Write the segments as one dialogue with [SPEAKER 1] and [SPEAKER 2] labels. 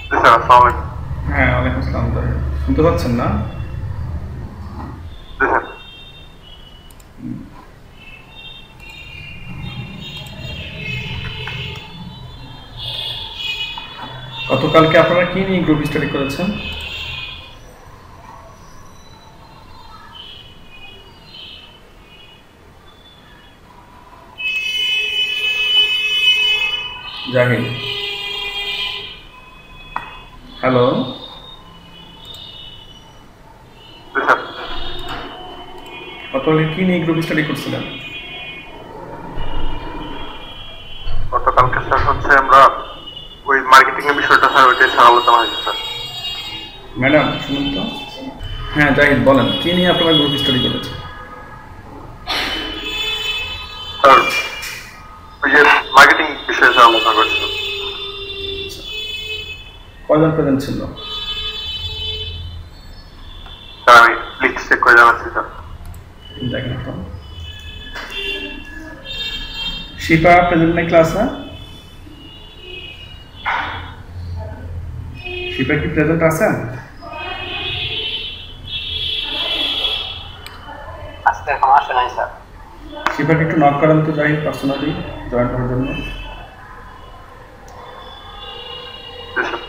[SPEAKER 1] জি sir, আসসালামু আলাইকুম।
[SPEAKER 2] হ্যাঁ, ওয়ালাইকুম আসসালাম। শুনতে পাচ্ছেন না?
[SPEAKER 1] জি স্যার।
[SPEAKER 2] গতকালকে আপনারা কি নিয়ে গ্রুপ স্টাডি করেছেন? জাহিদ, হ্যালো।
[SPEAKER 1] জি স্যার।
[SPEAKER 2] গতকালকে কি নিয়ে গ্রুপ স্টাডি করছিলেন?
[SPEAKER 1] গতকালকে স্যার হচ্ছে আমরা ওই মার্কেটিং এর বিষয়টা স্যার ওইটাই স্যার আলোচনা হয়েছে স্যার।
[SPEAKER 2] ম্যাডাম শুনুন তো। হ্যাঁ জাহিদ, বলেন কি নিয়ে আপনারা গ্রুপ স্টাডি করেছেন?
[SPEAKER 1] স্যার ওই যে মার্কেটিং বিষয়ে স্যার আলোচনা করছিলাম।
[SPEAKER 2] কয়জন প্রেজেন্ট ছিল?
[SPEAKER 1] স্যার আমি লিস্ট চেক করে জানাচ্ছি স্যার।
[SPEAKER 2] দেখেন তো। শিপা প্রেজেন্ট নাই ক্লাসে? শিপা কি প্রেজেন্ট আছেন?
[SPEAKER 3] আজকে এখন আসে নাই স্যার।
[SPEAKER 2] শিপাকে একটু নক করেন তো জাহিদ, পার্সোনালি জয়েন করার জন্য।
[SPEAKER 1] জি স্যার।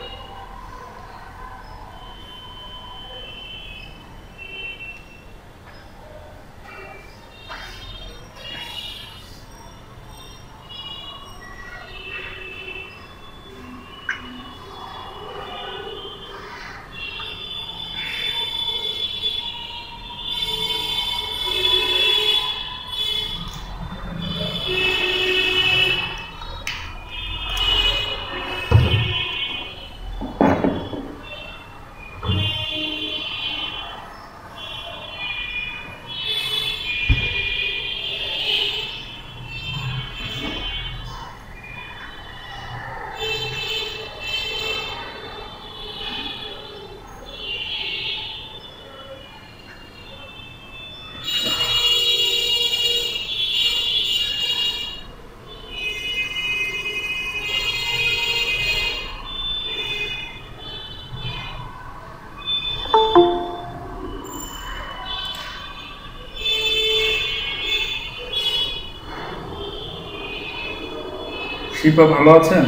[SPEAKER 2] শিপা ভালো আছেন?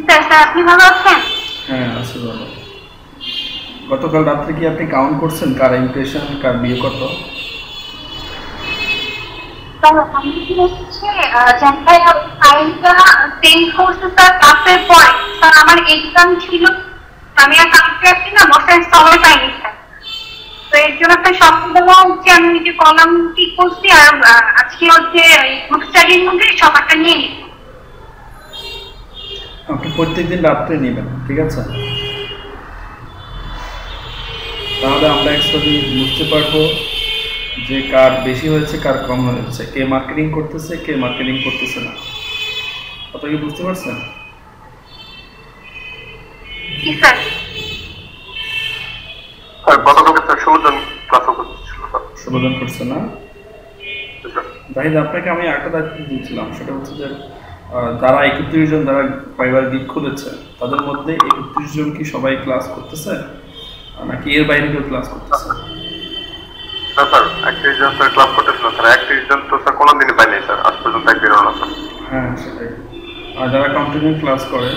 [SPEAKER 4] স্যার স্যার আপনি ভালো আছেন?
[SPEAKER 2] হ্যাঁ আছি ভালো। গতকাল রাত্রে কি আপনি কাউন্ট করছেন কার ইমপ্রেশন, কার বিয়ে কত?
[SPEAKER 4] স্যার আমি কি হচ্ছে জানতাই ফাইলটা সেন্ড করছে স্যার ক্লাসের পরে। স্যার আমার এক্সাম ছিল, আমি আর কালকে আসছি না, বসার সময় পাইনি স্যার। তো এর জন্য একটা সপ্তাহ হচ্ছে আমি যে কলাম ঠিক করছি, আর আজকে হচ্ছে গ্রুপ স্টাডির মধ্যে সবাইটা নিয়ে নিই।
[SPEAKER 2] আপনি প্রত্যেকদিন রাত্রে নেবেন, ঠিক আছে? তাহলে আমরা একসাথে বুঝতে পারবো যে কার বেশি হয়েছে কার কম হয়েছে, কে মার্কেটিং করতেছে কে মার্কেটিং করতেছে না। কথা কি বুঝতে পারছেন?
[SPEAKER 4] জি স্যার।
[SPEAKER 1] স্যার গতকালকে স্যার 16 জন ক্লাসও করছিল স্যার।
[SPEAKER 2] 16 জন করছে না?
[SPEAKER 1] জি স্যার।
[SPEAKER 2] জাহিদ, আপনাকে আমি একটা দায়িত্ব দিয়েছিলাম, সেটা হচ্ছে যে যারা 31 জন যারা ফাইবার গিগ খুলেছে তাদের মধ্যে 31 জন কি সবাই ক্লাস করতেছে নাকি এর বাইরে কেউ ক্লাস করতেছে?
[SPEAKER 1] না স্যার, 31 জন স্যার ক্লাস করতেছিল স্যার। 31 জন তো স্যার কোনোদিনই পাইনি স্যার, আজ পর্যন্ত একদিনও না স্যার।
[SPEAKER 2] হ্যাঁ সেটাই। আর যারা কন্টিনিউ ক্লাস করে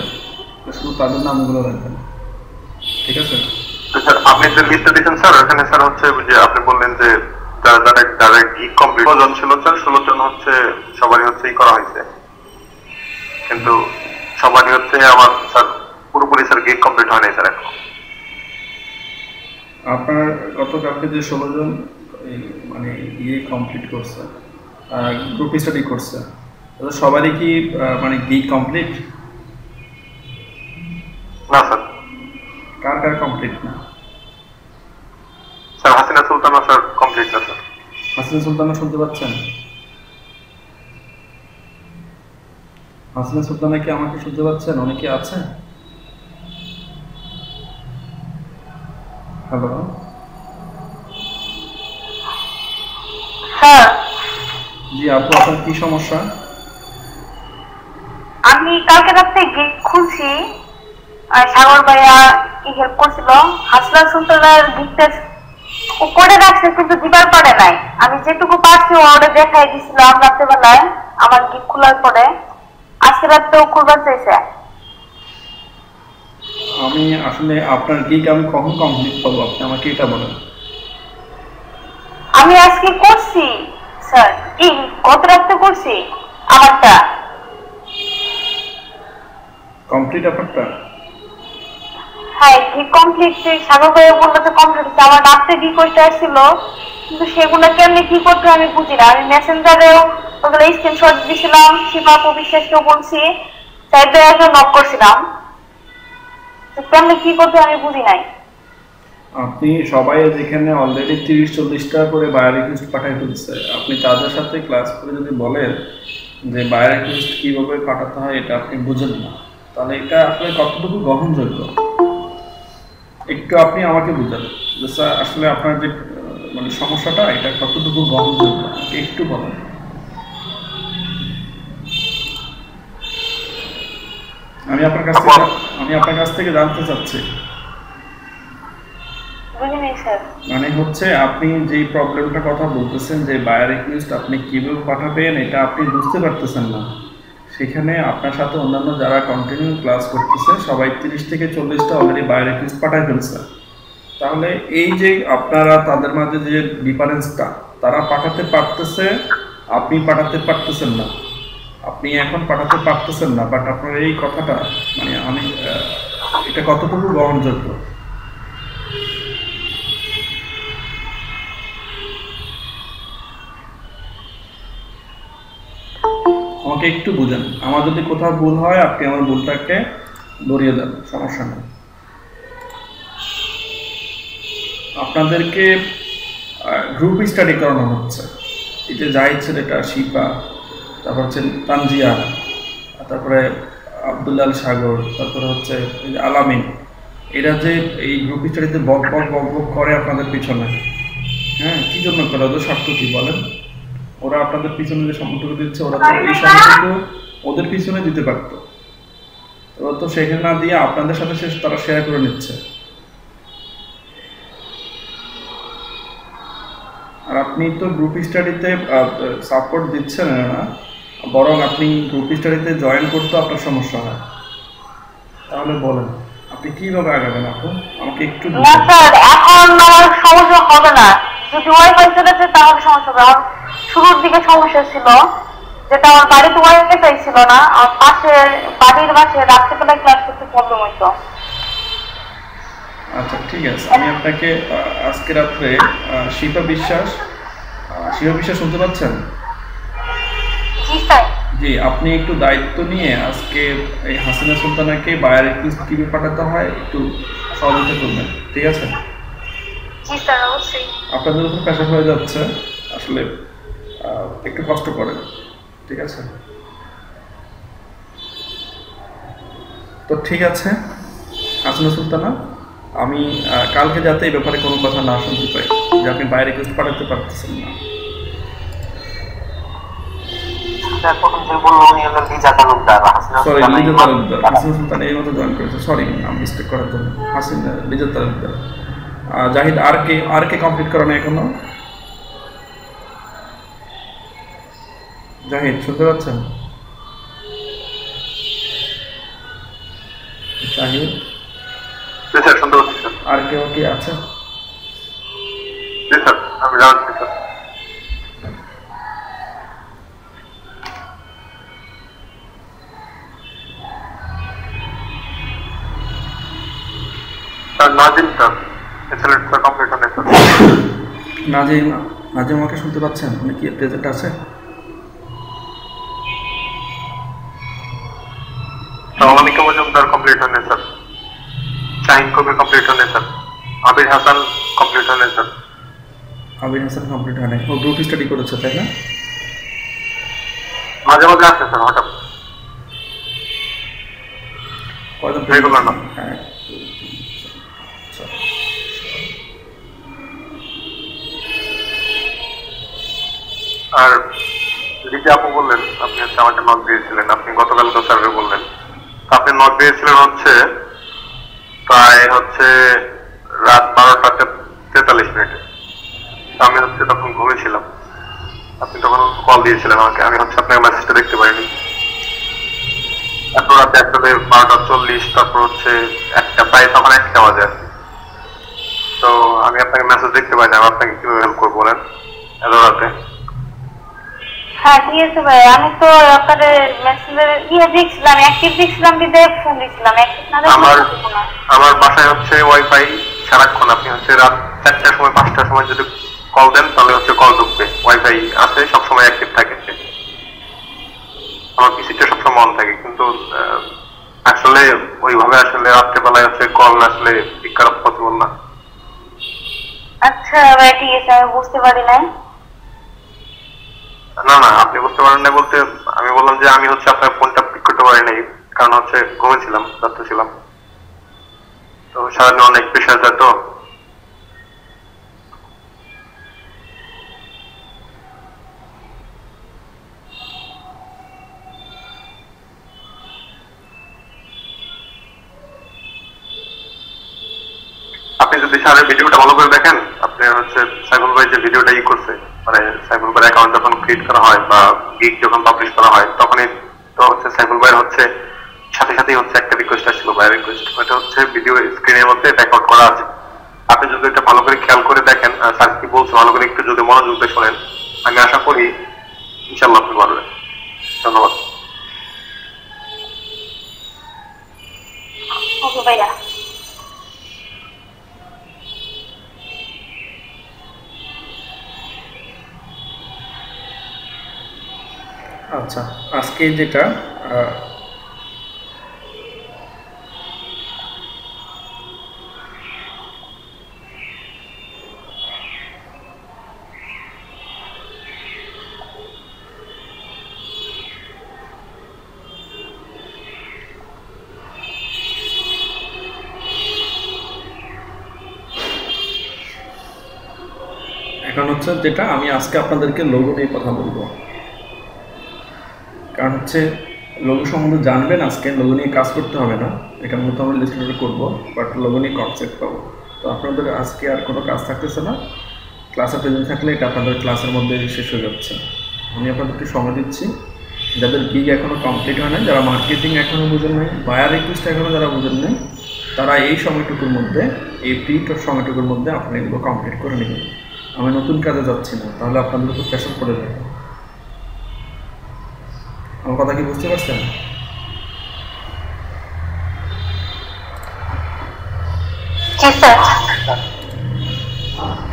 [SPEAKER 2] শুধু তাদের নামগুলো রাখবেন, ঠিক আছে?
[SPEAKER 1] তো স্যার আপনি যে লিস্টটা দিয়েছেন স্যার, ওখানে স্যার হচ্ছে যে আপনি বললেন যে যারা যারা যারা গিগ কমপ্লিট 16 জন ছিল স্যার, 16 জন হচ্ছে সবারই হচ্ছে ই করা হয়েছে, কিন্তু সবারই হচ্ছে আমার স্যার পুরোপুরি স্যার গিগ কমপ্লিট হয় নাই স্যার এখন।
[SPEAKER 2] আপনার গতকালকে যে 16 জন মানে ইয়ে কমপ্লিট করছে, গ্রুপ স্টাডি করছে, তাদের সবারই কি মানে গিগ কমপ্লিট?
[SPEAKER 1] না স্যার।
[SPEAKER 2] কার কার কমপ্লিট না?
[SPEAKER 1] Sir Hasina Sultana sir complete না স্যার।
[SPEAKER 2] হাসিনা সুলতানা শুনতে পাচ্ছেন? হাসিনা সুলতানা কি আমাকে শুনতে পাচ্ছেন? অনেকে আছে? হ্যালো।
[SPEAKER 4] স্যার
[SPEAKER 2] জি আপু, আপনার কি সমস্যা?
[SPEAKER 4] আমি কালকে রাতে গেট খুলছি, সাগর ভাইয়া কি হেল্প করছিল, হাসনা সুলতানার গিফটের ও করে রাখছে কিন্তু দিবার পারে নাই। আমি যেটুকু পারছি ওরে দেখাই দিছিলাম রাত্রেবেলায় আমার গিফট খোলার পরে। আজকে রাতেও খুলবার চাইছে।
[SPEAKER 2] আমি আসলে আপনার গিগ আমি কখন কমপ্লিট করবো আপনি আমাকে এটা বলেন।
[SPEAKER 4] আমি আজকে করছি স্যার, কি গত রাতে করছি আমারটা
[SPEAKER 2] কমপ্লিট আপনারটা?
[SPEAKER 4] হ্যাঁ গিগ কমপ্লিট। সাগর ভাইয়া বললো যে কমপ্লিট হচ্ছে। আমার রাত্রে গিগ করতে আসছিল কিন্তু সেগুলো কেমনি কি করতে আমি বুঝি না। আমি মেসেঞ্জারেও ওগুলো স্ক্রিনশট দিয়েছিলাম, শিবা বিশ্বাসকেও বলছি, সাইড ভাইয়াকেও নক করছিলাম, কেমনি কি করতে আমি বুঝি নাই।
[SPEAKER 2] আপনি সবাই যেখানে অলরেডি 30-40টা করে বায়ার রিকোয়েস্ট পাঠাই ফেলছে, আপনি তাদের সাথে ক্লাস করে যদি বলেন যে বায়ার রিকোয়েস্ট কীভাবে পাঠাতে হয় এটা আপনি বুঝেন না, তাহলে এটা আসলে কতটুকু গ্রহণযোগ্য একটু আপনি আমাকে বুঝান যে স্যার আসলে আপনার যে মানে সমস্যাটা এটা কতটুকু গ্রহণযোগ্য একটু বলেন। আমি আপনার কাছ থেকে জানতে চাচ্ছি মানে হচ্ছে আপনি যে প্রবলেমটার কথা বলতেছেন যে বায়ার রিকোয়েস্ট আপনি কিভাবে পাঠাবেন এটা আপনি বুঝতে পারতেছেন না। সেখানে আপনার সাথে অন্যান্য যারা কন্টিনিউ ক্লাস করতেছে সবাই 30-40টা অলরেডি বায়ার রিকোয়েস্ট পাঠাই ফেলছে। তাহলে এই যে আপনারা তাদের মাঝে যে ডিফারেন্সটা, তারা পাঠাতে পারতেছে, আপনি পাঠাতে পারতেছেন না। আপনি এখন পাঠাতে পারতেছেন না, বাট আপনার এই কথাটা মানে আমি এটা কতটুকু গ্রহণযোগ্য? আমাকে একটু বুঝেন। আমার যদি কোথাও ভুল হয় আপনি আমার ভুলটাকে ধরিয়ে দেন, সমস্যা নেই। আপনাদেরকে গ্রুপ স্টাডি করানো হচ্ছে। এই যে জাহিদ ছেলেটা, শিপা, তারপর হচ্ছে তানজিয়া, তারপরে আব্দুল্লাহ সাগর, তারপরে হচ্ছে আলামিন, এরা যে এই গ্রুপ স্টাডিতে বক করে আপনাদের পিছনে, হ্যাঁ কি জন্য করে? ওদের স্বার্থ কি বলেন? ওরা আপনাদের পিছনে যে সময়টুকু দিচ্ছে ওরা তো এই সময়টুকু ওদের পিছনে দিতে পারত, ওরা তো সেখানে না দিয়ে আপনাদের সাথে তারা শেয়ার করে নিচ্ছে। আর আপনি তো গ্রুপ স্টাডিতে সাপোর্ট দিচ্ছেন না, বরং আপনি গ্রুপ স্টাডিতে জয়েন করতে আপনার সমস্যা হয়। তাহলে বলেন আপনি কিভাবে আগাবেন? আপু আমাকে একটু
[SPEAKER 4] না স্যার, এখন আমার সমস্যা হবে না। যদি ওয়াইফাই চলেছে তাহলে সমস্যা হবে। আমার শুরুর দিকে সমস্যা ছিল, যেটা আমার বাড়িতে ওয়াইফাই ছিল না, আর বাড়ির পাশে রাত্রিবেলায় ক্লাস করতে প্রবলেম হইতো।
[SPEAKER 2] আচ্ছা ঠিক আছে, আমি আপনাকে আজকে রাত্রে শিপা বিশ্বাস শুনতে পাচ্ছেন?
[SPEAKER 4] জি স্যার।
[SPEAKER 2] জি, আপনি একটু দায়িত্ব নিয়ে আজকে এই হাসিনা সুলতানাকে বায়ার রিকোয়েস্ট কিভাবে পাঠাতে হয় একটু সহযোগিতা করবেন, ঠিক আছে?
[SPEAKER 4] জি স্যার, অবশ্যই।
[SPEAKER 2] আপনাদের উপর প্রেশার হয়ে যাচ্ছে, আসলে একটু কষ্ট করেন, ঠিক আছে? তো ঠিক আছে হাসিনা সুলতানা, আমি কালকে যাতে এই ব্যাপারে কোনো কথা না শুনতে পাই যে আপনি বাইরে রিকোয়েস্ট পাঠাতে পারতেছেন না। সরি, লিজা তালুকদার, হাসিনা সুলতান এই মতো জয়েন করেছে, সরি নাম মিস্টেক করার জন্য। হাসিনা লিজা তালুকদার। জাহিদ আর কে কমপ্লিট করা নেই এখনো? জাহিদ শুনতে পাচ্ছেন? জাহিদ আর কেউ কি আছে?
[SPEAKER 1] আমি জানছি স্যার। নাজিম স্যার, ছেলেটা কমপ্লিট হলে স্যার।
[SPEAKER 2] নাজিম আমাকে শুনতে পাচ্ছেন? উনি কি প্রেজেন্ট আছে?
[SPEAKER 1] অনামিকা মজুমদার কমপ্লিট হলে স্যার। শাহিন কবির কমপ্লিট হলে স্যার। আবির হাসান কমপ্লিট হলে স্যার।
[SPEAKER 2] আবির হাসান কমপ্লিট হয় নাই, ও গ্রুপ স্টাডি করেছে তাই না?
[SPEAKER 1] মাঝে মাঝে আসছে স্যার, হঠাৎ
[SPEAKER 2] কয়জন
[SPEAKER 1] রেগুলার না।
[SPEAKER 2] হ্যাঁ,
[SPEAKER 1] আর যে আপু বললেন আপনি হচ্ছে আমাকে নক দিয়েছিলেন, আপনি গতকাল তো স্যারকে বললেন, আপনি নক দিয়েছিলেন হচ্ছে প্রায় হচ্ছে রাত 12:43 আমি হচ্ছে তখন ঘুমিয়েছিলাম। আপনি তখন কল দিয়েছিলেন আমাকে, আমি হচ্ছে আপনার মেসেজটা দেখতে পাইনি। তারপর রাতে আসলে 12:40, তারপর হচ্ছে প্রায় তখন 1টা বাজে। তো আমি আপনাকে মেসেজ দেখতে পাইনি, আমি আপনাকে কিভাবে হেল্প করবো বলেন এত রাতে?
[SPEAKER 4] হ্যাঁ ঠিক আছে ভাই, আমি তো আপনার মেসেজের দেখছিলাম, অ্যাক্টিভ দেখছিলাম, বিদায় ফোন দিছিলাম।
[SPEAKER 1] আমার বাসায় হচ্ছে ওয়াইফাই সারাক্ষণ, আপনি হচ্ছে রাত 4টার সময় 5টার সময় যদি কল দেন তাহলে হচ্ছে কল ঢুকবে, ওয়াইফাই আছে সবসময় অ্যাক্টিভ থাকে, আমার পিসিটা সবসময় অন থাকে। কিন্তু আসলে ওইভাবে আসলে রাত্রেবেলায় হচ্ছে কল আসলে পিক করা পসিবল না।
[SPEAKER 4] আচ্ছা ভাই ঠিক আছে, আমি বুঝতে পারি নাই।
[SPEAKER 1] না না, আপনি বুঝতে পারেন না বলতে আমি বললাম যে আমি হচ্ছে আপনার ফোনটা পিক করতে পারি নাই, কারণ হচ্ছে ঘুমেছিলাম, ব্যস্ত ছিলাম, তো সারাদিন অনেক প্রেশার যায়। তো আপনি যদি স্যারের ভিডিওটা ভালো করে দেখেন, আপনি হচ্ছে সাইফুল ভাই যে ভিডিওটা করছে, মানে সাইফুল ভাইয়ের অ্যাকাউন্ট যখন ক্রিয়েট করা হয় বা গিগ যখন পাবলিশ করা হয়, তখনই তো হচ্ছে সাইফুল ভাইয়ের হচ্ছে সাথে সাথেই হচ্ছে একটা রিকোয়েস্ট আসছিল, ভাইয়ের রিকোয়েস্ট, এটা হচ্ছে ভিডিও স্ক্রিনের মধ্যে রেকর্ড করা আছে। আপনি যদি এটা ভালো করে খেয়াল করে দেখেন, স্যার কি বলছে ভালো করে একটু যদি মনোযোগ দিয়ে শোনেন, আমি আশা করি ইনশাল্লাহ আপনি পারবেন। ধন্যবাদ।
[SPEAKER 4] ওকে ভাইয়া।
[SPEAKER 2] আচ্ছা, আজকে যেটা এখন হচ্ছে যেটা আমি আজকে আপনাদেরকে লোগো নিয়ে কথা বলবো, কারণ হচ্ছে লোগো সম্বন্ধে জানবেন। আজকে লোগো নিয়ে কাজ করতে হবে না, এখানে মতো আমরা ইলাস্ট্রেটর করবো, বাট লোগো নিয়ে কনসেপ্ট পাবো। তো আপনাদের আজকে আর কোনো কাজ থাকতেছে না, ক্লাসে প্রেজেন্ট থাকলে এটা আপনাদের ক্লাসের মধ্যে শেষ হয়ে যাচ্ছে। আমি আপনাদেরকে সময় দিচ্ছি, যাদের গিগ এখনও কমপ্লিট হয় না, যারা মার্কেটিং এখনও বুঝেন নাই, বায়ার রিকোয়েস্ট এখনও যারা বুঝেন নাই, তারা এই সময়টুকুর মধ্যে, এই সময়টুকুর মধ্যে আপনি এগুলো কমপ্লিট করে নেবেন। আমি নতুন কাজে যাচ্ছি না, তাহলে আপনাদের উপর প্রেশার পড়ে যাবে। আমার কথা কি বুঝতে পারছেন?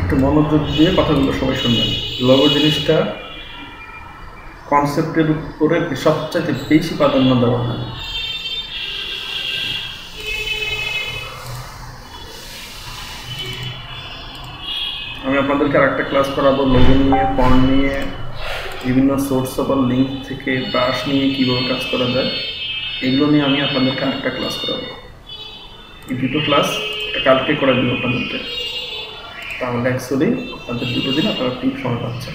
[SPEAKER 2] একটু মনোযোগ দিয়ে কথাগুলো সবাই শুনবেন। লোগো জিনিসটা কনসেপ্টের উপরে সবচেয়ে বেশি প্রাধান্য দেওয়া হয়। আমি আপনাদেরকে আরেকটা ক্লাস করাবো লোগো নিয়ে, ফন্ট নিয়ে, বিভিন্ন সোর্স অফ লিঙ্ক থেকে ব্রাশ নিয়ে কীভাবে কাজ করা যায়, এগুলো নিয়ে আমি আপনাদেরকে আরেকটা ক্লাস করাবো। এই দুটো ক্লাস কালকে করে দেবো আপনাদেরকে, তাহলে অ্যাকচুয়ালি আপনাদের দুটো দিন আপনারা ফ্রি সময় পাচ্ছেন,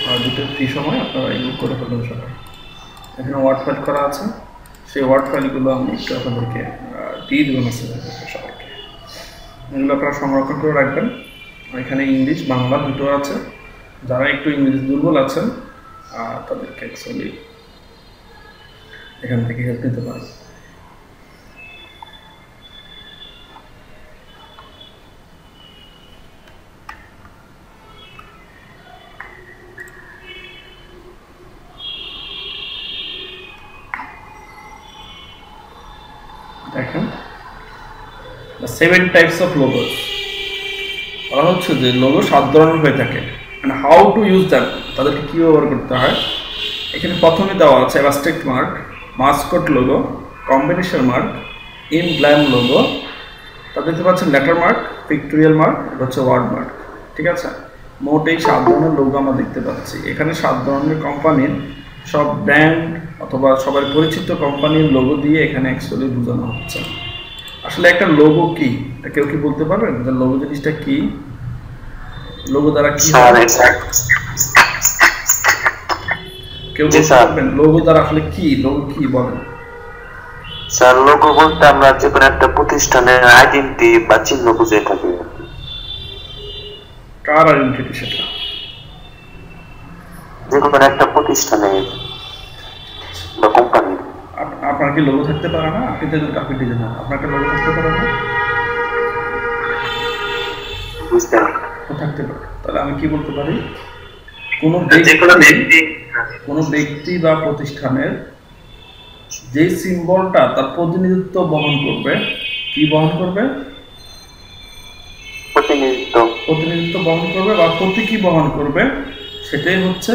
[SPEAKER 2] আর দুটো ফ্রি সময় আপনারা এগুলো করে ফেলবেন সবাই। এখানে ওয়ার্ড ফাইল করা আছে, সেই ওয়ার্ড ফাইলগুলো আমি একটু আপনাদেরকে দিয়ে দেবো মেসেজে সবাইকে। এগুলো আপনারা সংরক্ষণ করে রাখবেন। এখানে ইংলিশ বাংলা দুটো আছে, যারা একটু ইংলিশ দুর্বল আছেন তাদেরকে অ্যাকচুয়ালি এখান থেকে হেল্প নিতে পারেন। দেখেন, 7 টাইপস অফ লোগোস বলা হচ্ছে যে লোগো 7 ধরনের হয়ে থাকে, মানে হাউ টু ইউজ দ্যাম, তাদেরকে কী ব্যবহার করতে হয়। এখানে প্রথমে দেওয়া আছে abstract mark, mascot logo, combination mark, emblem logo, তারপর দেখতে পাচ্ছেন লেটার মার্ক, পিক্টোরিয়াল মার্ক, এটা হচ্ছে ওয়ার্ড মার্ক। ঠিক আছে, মোট এই 7 ধরনের লোগো আমরা দেখতে পাচ্ছি। এখানে 7 ধরনের কোম্পানির সব ব্র্যান্ড অথবা সবার পরিচিত কোম্পানির লোগো দিয়ে এখানে অ্যাকচুয়ালি বোঝানো হচ্ছে। আসলে একটা লোগো কি, কেউ কি বলতে পারবেন যে লোগো জিনিসটা কি? লোগো দ্বারা কি কেউ
[SPEAKER 5] জি,
[SPEAKER 2] বলতে
[SPEAKER 5] স্যার।
[SPEAKER 2] পারবেন লোগো দ্বারা আসলে কি, লোগো কি বলেন?
[SPEAKER 5] স্যার লোগো বলতে আমরা যে কোনো একটা প্রতিষ্ঠানের আইডেন্টিটি বা চিহ্ন বুঝে থাকি।
[SPEAKER 2] কার আইডেন্টিটি সেটা?
[SPEAKER 5] যে কোনো একটা প্রতিষ্ঠানের বা কোম্পানির।
[SPEAKER 2] আপনার কি লোগো থাকতে পারে না? আপনি তো একজন গ্রাফিক ডিজাইনার, আপনার একটা লোগো থাকতে পারে না?
[SPEAKER 5] বুঝতে
[SPEAKER 2] থাকতে পারে। তাহলে আমি কি বলতে পারি, কোনো ব্যক্তি বা প্রতিষ্ঠানের যে সিম্বলটা তার প্রতিনিধিত্ব বহন করবে, কি বহন করবে? প্রতিনিধিত্ব বহন করবে বা প্রতীকী বহন করবে, সেটাই হচ্ছে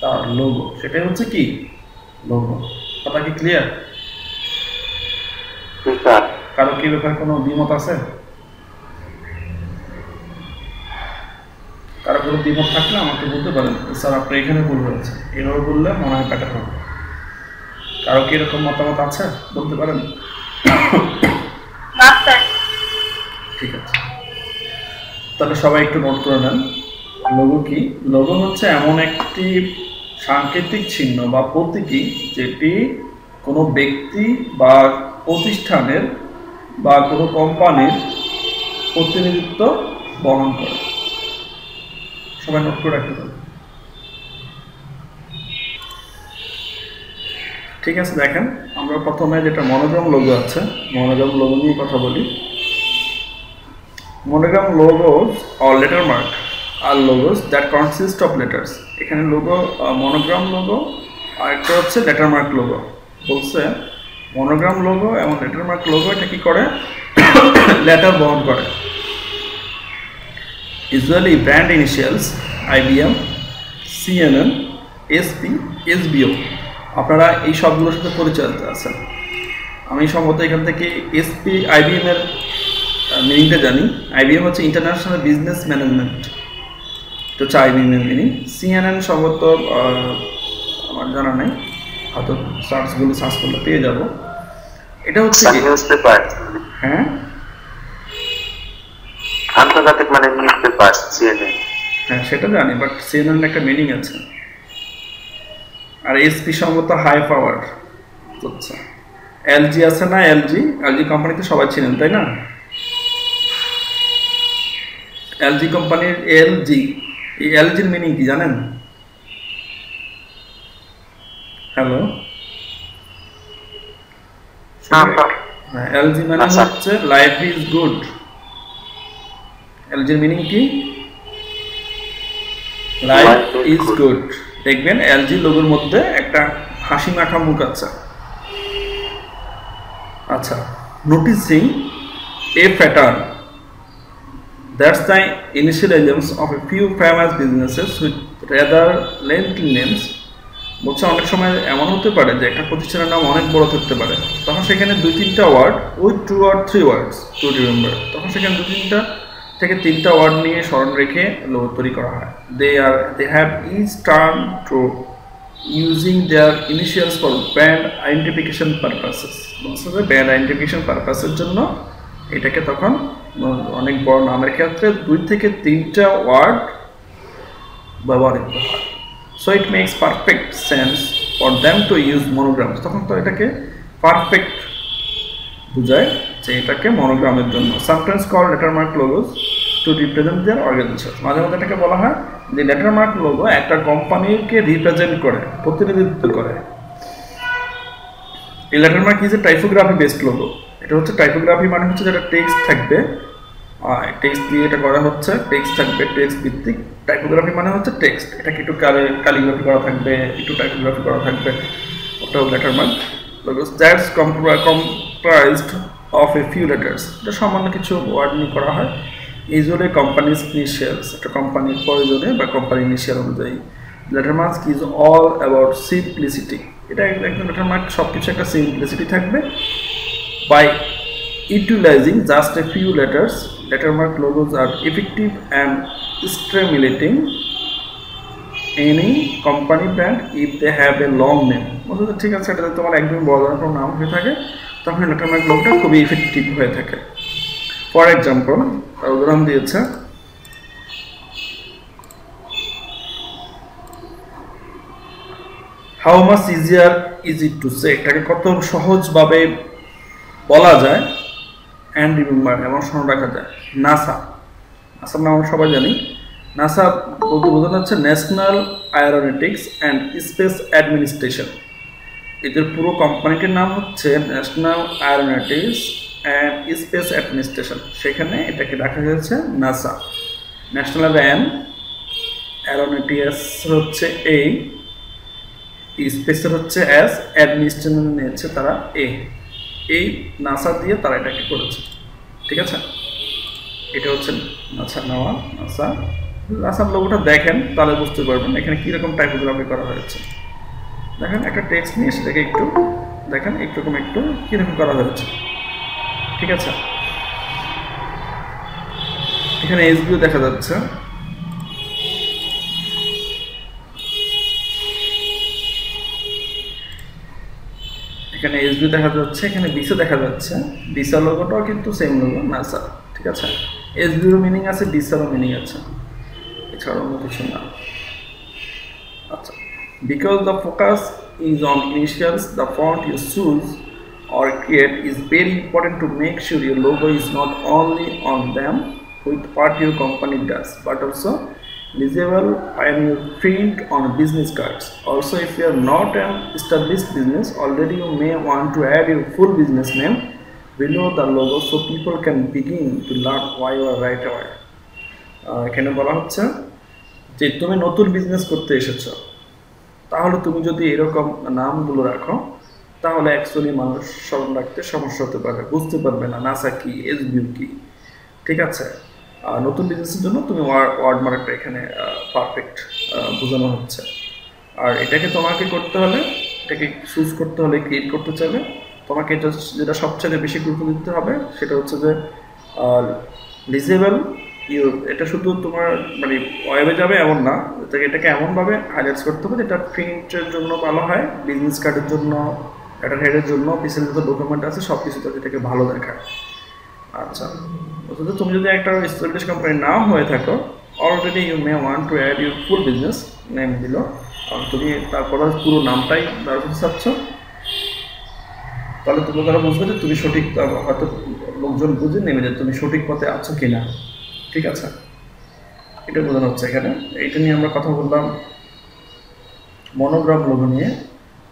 [SPEAKER 2] তার লোগো। সেটাই হচ্ছে কি লোগো। কথা কি ক্লিয়ার? কারো কি ব্যাপারে কোনো দ্বিমত আছে? কারো কোনো দ্বিমত থাকলে আমাকে বলতে পারেন, স্যার আপনি এখানে ভুল হয়েছে, এভাবে বললে মনে হয় বেটার হবে। কারো কি এরকম মতামত আছে? বলতে পারেন। ঠিক আছে, তাহলে সবাই একটু নোট করে নেন। লোগো কি? লোগো হচ্ছে এমন একটি সাংকেতিক চিহ্ন বা প্রতীকী যেটি কোনো ব্যক্তি বা প্রতিষ্ঠানের বা কোনো কোম্পানির প্রতিনিধিত্ব বহন করে। সবাই নোট করে রাখতে পারবে। ঠিক আছে, দেখেন আমরা প্রথমে যেটা মনোগ্রাম লোগো আছে, মনোগ্রাম লোগো নিয়ে কথা বলি। Monogram logos or letter mark are logos that consist of letters. এখানে লোগো মনোগ্রাম লোগো আর একটা হচ্ছে লেটার মার্ক লোগো। বলছে মনোগ্রাম লোগো এবং লেটার মার্ক লোগো এটা কি করে? লেটার বহন করে। Usually brand initials IBM, CNN, SP, SBO। আপনারা এই সবগুলোর সাথে পরিচিত আছেন। আমি সম্ভবত এখান থেকে এসপি IBM এর মিনিংটা জানি। IBM হচ্ছে ইন্টারন্যাশনাল বিজনেস ম্যানেজমেন্ট, এটা হচ্ছে IBM এর মিনিং। CNN সম্ভবত আমার জানা নাই, হয়তো সার্চ করলে পেয়ে যাব। এটা হচ্ছে
[SPEAKER 5] নিউজ পেপার।
[SPEAKER 2] হ্যাঁ,
[SPEAKER 5] আন্তর্জাতিক মানে নিউজ পেপার CNN।
[SPEAKER 2] হ্যাঁ সেটা জানি, বাট CNN একটা মিনিং আছে। আর এসপি সম্ভবত হাই পাওয়ার হচ্ছে। LG আছে না, LG কোম্পানিতে সবাই চিনেন তাই না? LG কোম্পানির LG, এই LGর মিনিং কি জানেন? হ্যালো, হ্যাঁ, LG মানে হচ্ছে লাইফ ইজ গুড। LGর মিনিং কি? Life is good. দেখবেন LG লোগোর মধ্যে একটা হাসি মাখা মুখ আছে। আচ্ছা, noticing A pattern that's the initialisms of a few famous businesses with rather lengthy names। বলছে অনেক সময় এমন হতে পারে যে একটা প্রতিষ্ঠানের নাম অনেক বড় থাকতে পারে, তখন সেখানে 2-3টা word with 2 or 3 words to remember, তখন সেখানে 2-3টা থেকে 3টা ওয়ার্ড নিয়ে স্মরণ রেখে লোগো তৈরি করা হয়। they have each turned to using their initials for brand identification purposes। বলছে যে ব্র্যান্ড আইডেন্টিফিকেশন পারপাসের জন্য এটাকে তখন অনেক বড় নামের ক্ষেত্রে 2 থেকে 3টা ওয়ার্ড ব্যবহৃত হয়। So it makes perfect sense for them to use monograms. তখন তো এটাকে পারফেক্ট বোঝায় যে এটাকে মনোগ্রামের জন্য। Sometimes call letter mark logos to represent their organisation. মাঝে মাঝে এটাকে বলা হয় যে লেটার মার্ক লোগো একটা কোম্পানিকে রিপ্রেজেন্ট করে, প্রতিনিধিত্ব করে। এই letter mark is a typography based logo. এটা হচ্ছে টাইপোগ্রাফি মানে হচ্ছে যেটা টেক্সট থাকবে, টেক্সট দিয়ে এটা করা হচ্ছে, টেক্সট থাকবে, টেক্সট ভিত্তিক। টাইপোগ্রাফি মানে হচ্ছে টেক্সট, এটাকে একটু ক্যালিগ্রাফি করা থাকবে, একটু টাইপোগ্রাফি করা থাকবে, ওটাও letter mark logos. That's comprised of a few letters. এটা সামান্য কিছু ওয়ার্ড নিয়ে করা হয়। ইউজুয়ালি কোম্পানিজ ইনিশিয়ালস, একটা কোম্পানির প্রয়োজনে বা কোম্পানির ইনিশিয়াল অনুযায়ী। Letter mark is all about simplicity. এটা একদম লেটার মার্ক সব কিছু একটা সিম্পলিসিটি থাকবে। By utilizing just a few letters, lettermark logos are effective and stimulating any company brand if they have a long name। বলতে ঠিক আছে, এটা তোমার একদম বড় ধরনের নাম হয়ে থাকে, তখন লেটারমার্ক লোগোটা খুবই ইফেক্টিভ হয়ে থাকে। ফর এক্সাম্পল, উদাহরণ দিয়েছে how much easier is it to say, এটাকে কত সহজভাবে বলা যায় অ্যান্ড রিমেম্বার এবং স্মরণ রাখা যায়। নাসা, নাসার নাম আমরা সবাই জানি। নাসা বলতে বোঝানো হচ্ছে national Aeronautics and space administration. এদের পুরো কোম্পানিটির নাম হচ্ছে national Aeronautics and space administration, সেখানে এটাকে রাখা হয়েছে নাসা। ন্যাশনাল অ্যারোনটিক্স হচ্ছে এই, স্পেসের হচ্ছে এস, অ্যাডমিনিস্ট্রেশন নিয়েছে তারা এই নাসা দিয়ে তারা এটাকে করেছে। ঠিক আছে, এটা হচ্ছে নাসা নেওয়া। নাসার লোগোটা দেখেন তাহলে বুঝতে পারবেন এখানে কীরকম টাইপোগ্রাফি করা হয়েছে। দেখেন একটা টেক্সট নিয়ে সেটাকে একটু দেখেন একটুরকম একটু কীরকম করা হয়েছে। ঠিক আছে, এখানে এসবিও দেখা যাচ্ছে, এখানে এসবিও দেখা যাচ্ছে, এখানে বিসা দেখা যাচ্ছে। বিসা লোগোটাও কিন্তু সেম লোগো নাসা। ঠিক আছে, এসবিওর মিনিং আছে, বিসারও মিনিং আছে, এছাড়া অন্য কিছু না। আচ্ছা, because the focus is on initials, the font you choose or create is very important to make sure your logo is not only on them with what your company does, but also visible when you print on business cards. Also, if you are not an established business already, you may want to add your full business name below the logo so people can begin to learn why you are right away. এখানে বলা হচ্ছে যে তুমি নতুন business করতে এসেছো, তাহলে তুমি যদি এরকম নামগুলো রাখো তাহলে অ্যাকচুয়ালি মানুষ স্মরণ রাখতে সমস্যা হতে পারে, বুঝতে পারবে না নাসা কি, এসবিউ কি। ঠিক আছে, নতুন বিজনেসের জন্য তুমি ওয়ার্ডমার্কটা এখানে পারফেক্ট বোঝানো হচ্ছে। আর এটাকে তোমাকে করতে হলে, এটাকে চুজ করতে হলে, ক্রিয়েট করতে চাইলে তোমাকে এটা যেটা সবচেয়ে বেশি গুরুত্ব দিতে হবে সেটা হচ্ছে যে লিজেবল। এটা শুধু তোমার মানে ওয়েবে যাবে এমন না, এটাকে এমনভাবে হাইলাইটস করতে হবে যেটা প্রিন্টের জন্য ভালো হয়, বিজনেস কার্ডের জন্য, একটা হেডের জন্য, পিছনে যত ডকুমেন্ট আছে সব কিছুতে এটাকে ভালো দেখায়। আচ্ছা, অথচ তুমি যদি একটা এস্টাবলিশ কোম্পানি নাও হয়ে থাকো, already you may want to add your full business name দিল, আর তুমি তারপর পুরো নামটাই ব্যবহার চাচ্ছ, তাহলে তুমি তারা বুঝবে যে তুমি সঠিক, হয়তো লোকজন বুঝে নেবে যে তুমি সঠিক পথে আছো কিনা। ঠিক আছে, এটা বোঝানো হচ্ছে এখানে। এইটা নিয়ে আমরা কথা বললাম মনোগ্রাম লোগো নিয়ে।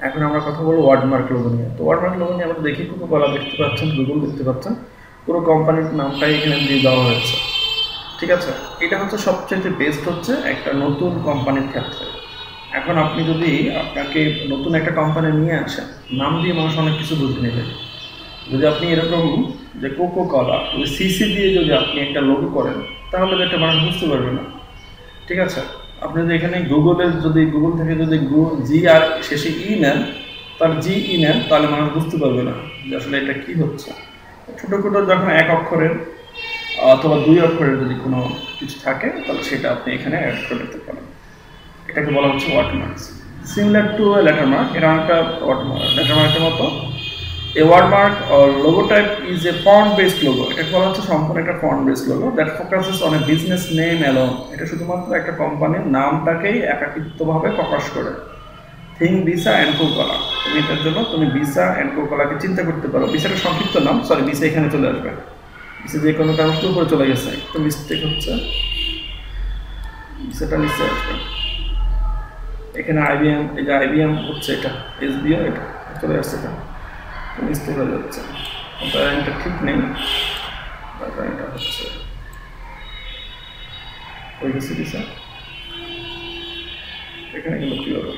[SPEAKER 2] এখন আমরা কথা বলবো ওয়ার্ডমার্ক লোগো নিয়ে। তো ওয়ার্ডমার্ক লোগো নিয়ে আমরা দেখি কোকোকোলা দেখতে পাচ্ছেন, গুগল দেখতে পাচ্ছেন, পুরো কোম্পানির নামটাই এখানে দিয়ে দেওয়া হয়েছে। ঠিক আছে, এটা হচ্ছে সবচেয়ে বেস্ট হচ্ছে একটা নতুন কোম্পানির ক্ষেত্রে। এখন আপনি যদি আপনাকে নতুন একটা কোম্পানি নিয়ে আসেন, নাম দিয়ে মানুষ অনেক কিছু বুঝে নেবে। যদি আপনি এরকম যে কোকোকোলা সিসি দিয়ে যদি আপনি একটা লোগো করেন তাহলে একটা মানুষ বুঝতে পারবে না। ঠিক আছে, আপনি যদি এখানে গুগলের যদি গুগল থেকে যদি জি আর শেষে ই নেন, তার জি ই নেন, তাহলে মানুষ বুঝতে পারবে না যে আসলে এটা কী হচ্ছে। ছোটো ছোটো যখন এক অক্ষরের অথবা দুই অক্ষরের যদি কোনো কিছু থাকে তাহলে সেটা আপনি এখানে অ্যাড করে দিতে পারেন। এটাকে বলা হচ্ছে ওয়াটারমার্কস, সিমিলার টু লেটারমার্ক। এটা একটা লেটারমার্কের মতো। A watermark or logo type is a font-based logo. এটা বলা হচ্ছে সম্পূর্ণ একটা font-based logo that focuses on a business name alone. এটা শুধুমাত্র একটা কোম্পানির নামটাকেই একাকিত্বভাবে প্রকাশ করে। Think Visa and Coca-Cola. তুমি এটার জন্য তুমি ভিসা অ্যান্ড কোকালাকে চিন্তা করতে পারো। ভিসাটা সংক্ষিপ্ত নাম, সরি ভিসা এখানে চলে আসবে, ভিসা যে কোনো কারণ উপরে চলে গেছে, একটু মিস্টেক হচ্ছে, ভিসাটা নিচে আসবে। এখানে আইবিএম, এই যে আইবিএম হচ্ছে এটা, এসবিও এটা চলে আসছে, এটা মিস্টেক হয়ে যাচ্ছে, এটা ঠিক নেই, এটা হচ্ছে ওই গেছে ভিসা, এখানে কিন্তু কি হবে,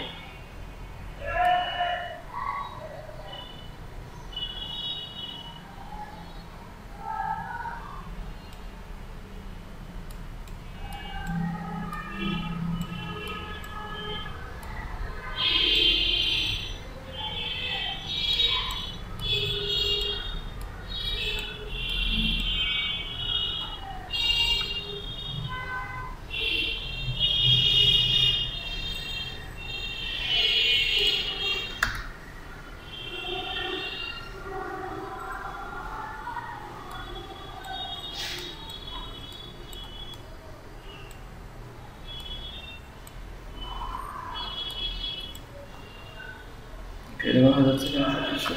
[SPEAKER 2] হয়ে যাচ্ছে কেন সবকিছু।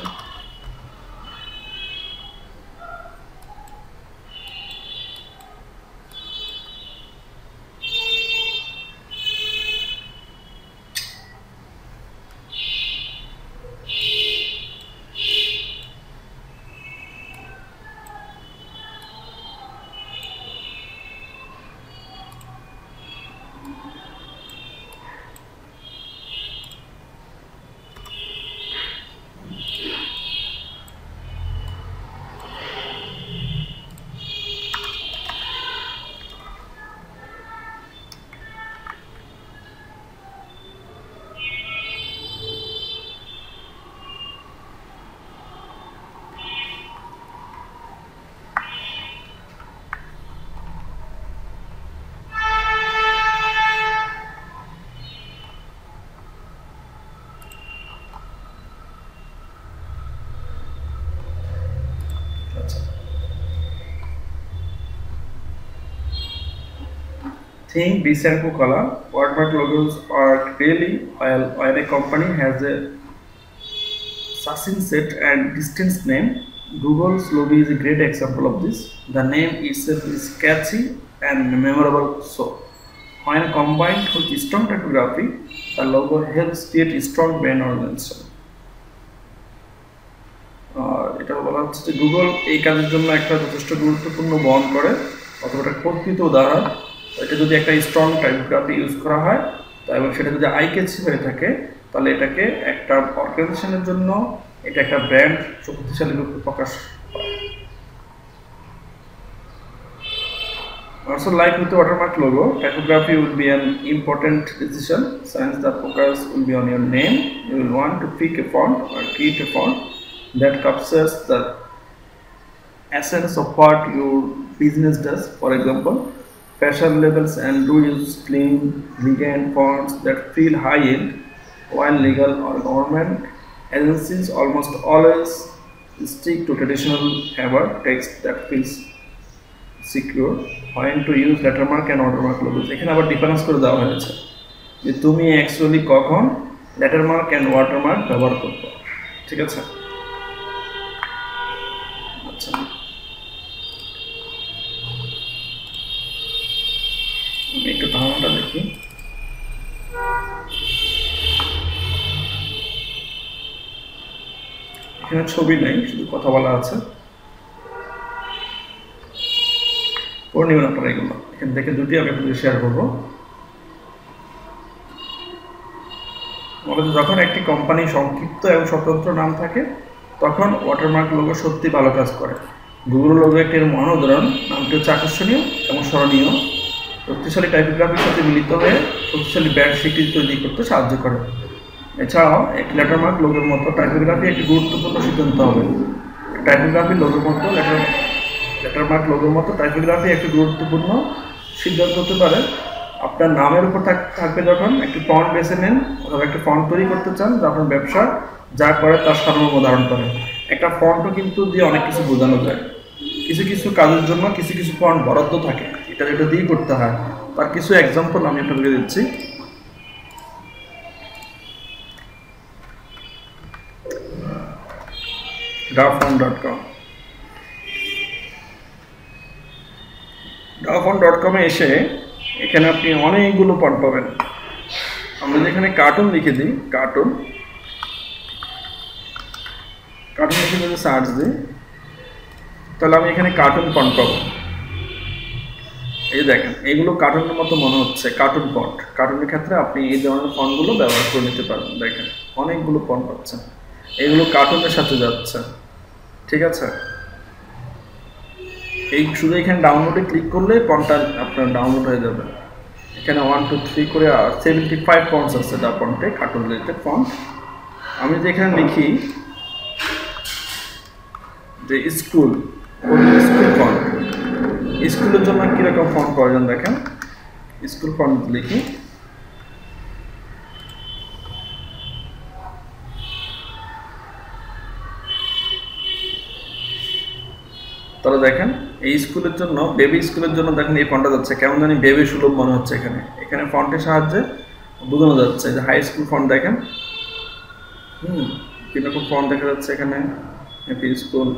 [SPEAKER 2] Think this and Coca-Cola watermark logos work really well when a company has a succinct set and distinct name. Google's logo is a great example of this. The name itself is catchy and memorable. So, when combined with strong typography, the logo helps create a strong brand organization. এটা বলা হচ্ছে যে Google এই কাজের জন্য একটা যথেষ্ট গুরুত্বপূর্ণ বহন করে অথবা একটা প্রকৃত উদাহরণ। এটা যদি একটা স্ট্রং টাইপোগ্রাফি ইউজ করা হয় এবং সেটা যদি আই ক্যাচি হয়ে থাকে তাহলে এটাকে একটা অর্গানাইজেশনের জন্য এটা একটা ব্র্যান্ড শক্তিশালী রূপে প্রকাশ পায়। Also, like with the watermark logo, typography will be an important decision since the focus will be on your name. You will want to pick a font or create a font that captures the essence of what your business does. For example, fashion labels and do use clean, elegant fonts that feel high-end, while legal or government agencies almost always stick to traditional header text that feels secure. When to use lettermark and watermark logos. এখানে আবার difference করে দেওয়া হয়েছে যে তুমি actually কখন লেটারমার্ক and watermark ব্যবহার করবে, ঠিক আছে? আচ্ছা, আমি একটু ধারণাটা দেখি। এখানে ছবি নেই, শুধু কথা বলা আছে। পড়ে নেবেন আপনারা এগুলো। এখান থেকে দুটি আমি আপনাদের শেয়ার করবো। যখন একটি কোম্পানি সংক্ষিপ্ত এবং স্বতন্ত্র নাম থাকে তখন ওয়াটারমার্ক লোগো সত্যি ভালো কাজ করে। গুগল লোগো একটি মনোদাহরণ, নামটি হচ্ছে আকর্ষণীয় এবং স্মরণীয়, শক্তিশালী টাইপোগ্রাফির সাথে মিলিত হয়ে শক্তিশালী ব্র্যান্ড স্বীকৃতি তৈরি করতে সাহায্য করে। এছাড়াও একটি লেটারমার্ক লোগোর মতো টাইপোগ্রাফি একটি গুরুত্বপূর্ণ সিদ্ধান্ত হবে। টাইপোগ্রাফি লোগোর মতো লেটারমার্ক লোগোর মতো টাইপোগ্রাফি একটি গুরুত্বপূর্ণ সিদ্ধান্ত হতে পারে। আপনার নামের উপর থাকবে যখন একটি ফন্ট বেছে নেন অথবা একটা ফন্ট তৈরি করতে চান যা আপনার ব্যবসা যা করে তার সারমর্ম ধারণ করে। একটা ফন্টও কিন্তু দিয়ে অনেক কিছু বোঝানো যায়। কিছু কিছু কাজের জন্য কিছু কিছু ফন্ট বরাদ্দ থাকে, এটা দিয়ে করতে হয়। তার কিছু এক্সাম্পল আমি আপনাদেরকে দিচ্ছি। dawfont.com dawfont.com এ এসে এখানে আপনি অনেকগুলো ফন্ট পাবেন। আমরা যেখানে কার্টুন লিখে দিই, কার্টুন লিখে যদি সার্চ দিই তাহলে আমি এখানে কার্টুন ফন্ট পাবো। এই দেখেন, এইগুলো কার্টুনের মতো মনে হচ্ছে, কার্টুন ফন্ট। কার্টুনের ক্ষেত্রে আপনি এই ধরনের ফন্টগুলো ব্যবহার করে নিতে পারবেন। দেখেন অনেকগুলো ফন্ট পাচ্ছেন, এগুলো কার্টুনের সাথে যাচ্ছে, ঠিক আছে? এই শুধু এখানে ডাউনলোডে ক্লিক করলে ফন্টটা আপনার ডাউনলোড হয়ে যাবে। এখানে 1 2 3 করে 75 ফন্টস আছে ডাউনলোডে, কার্টুন রিলেটেড ফন্ট। আমি যে এখানে লিখি যে স্কুল ফন্ট, স্কুলের জন্য কিরকম ফন্ট প্রয়োজন দেখেন। স্কুল ফন্ট লিখি, তাহলে দেখেন এই স্কুলের জন্য, বেবি স্কুলের জন্য দেখেন এই ফন্টটা যাচ্ছে, কেমন জানি বেবি সুলভ মনে হচ্ছে। এখানে ফন্টের সাহায্যে বোঝানো যাচ্ছে যে হাই স্কুল ফন্ট দেখেন, কিরকম ফন্ট দেখা যাচ্ছে এখানে, হ্যাপি স্কুল,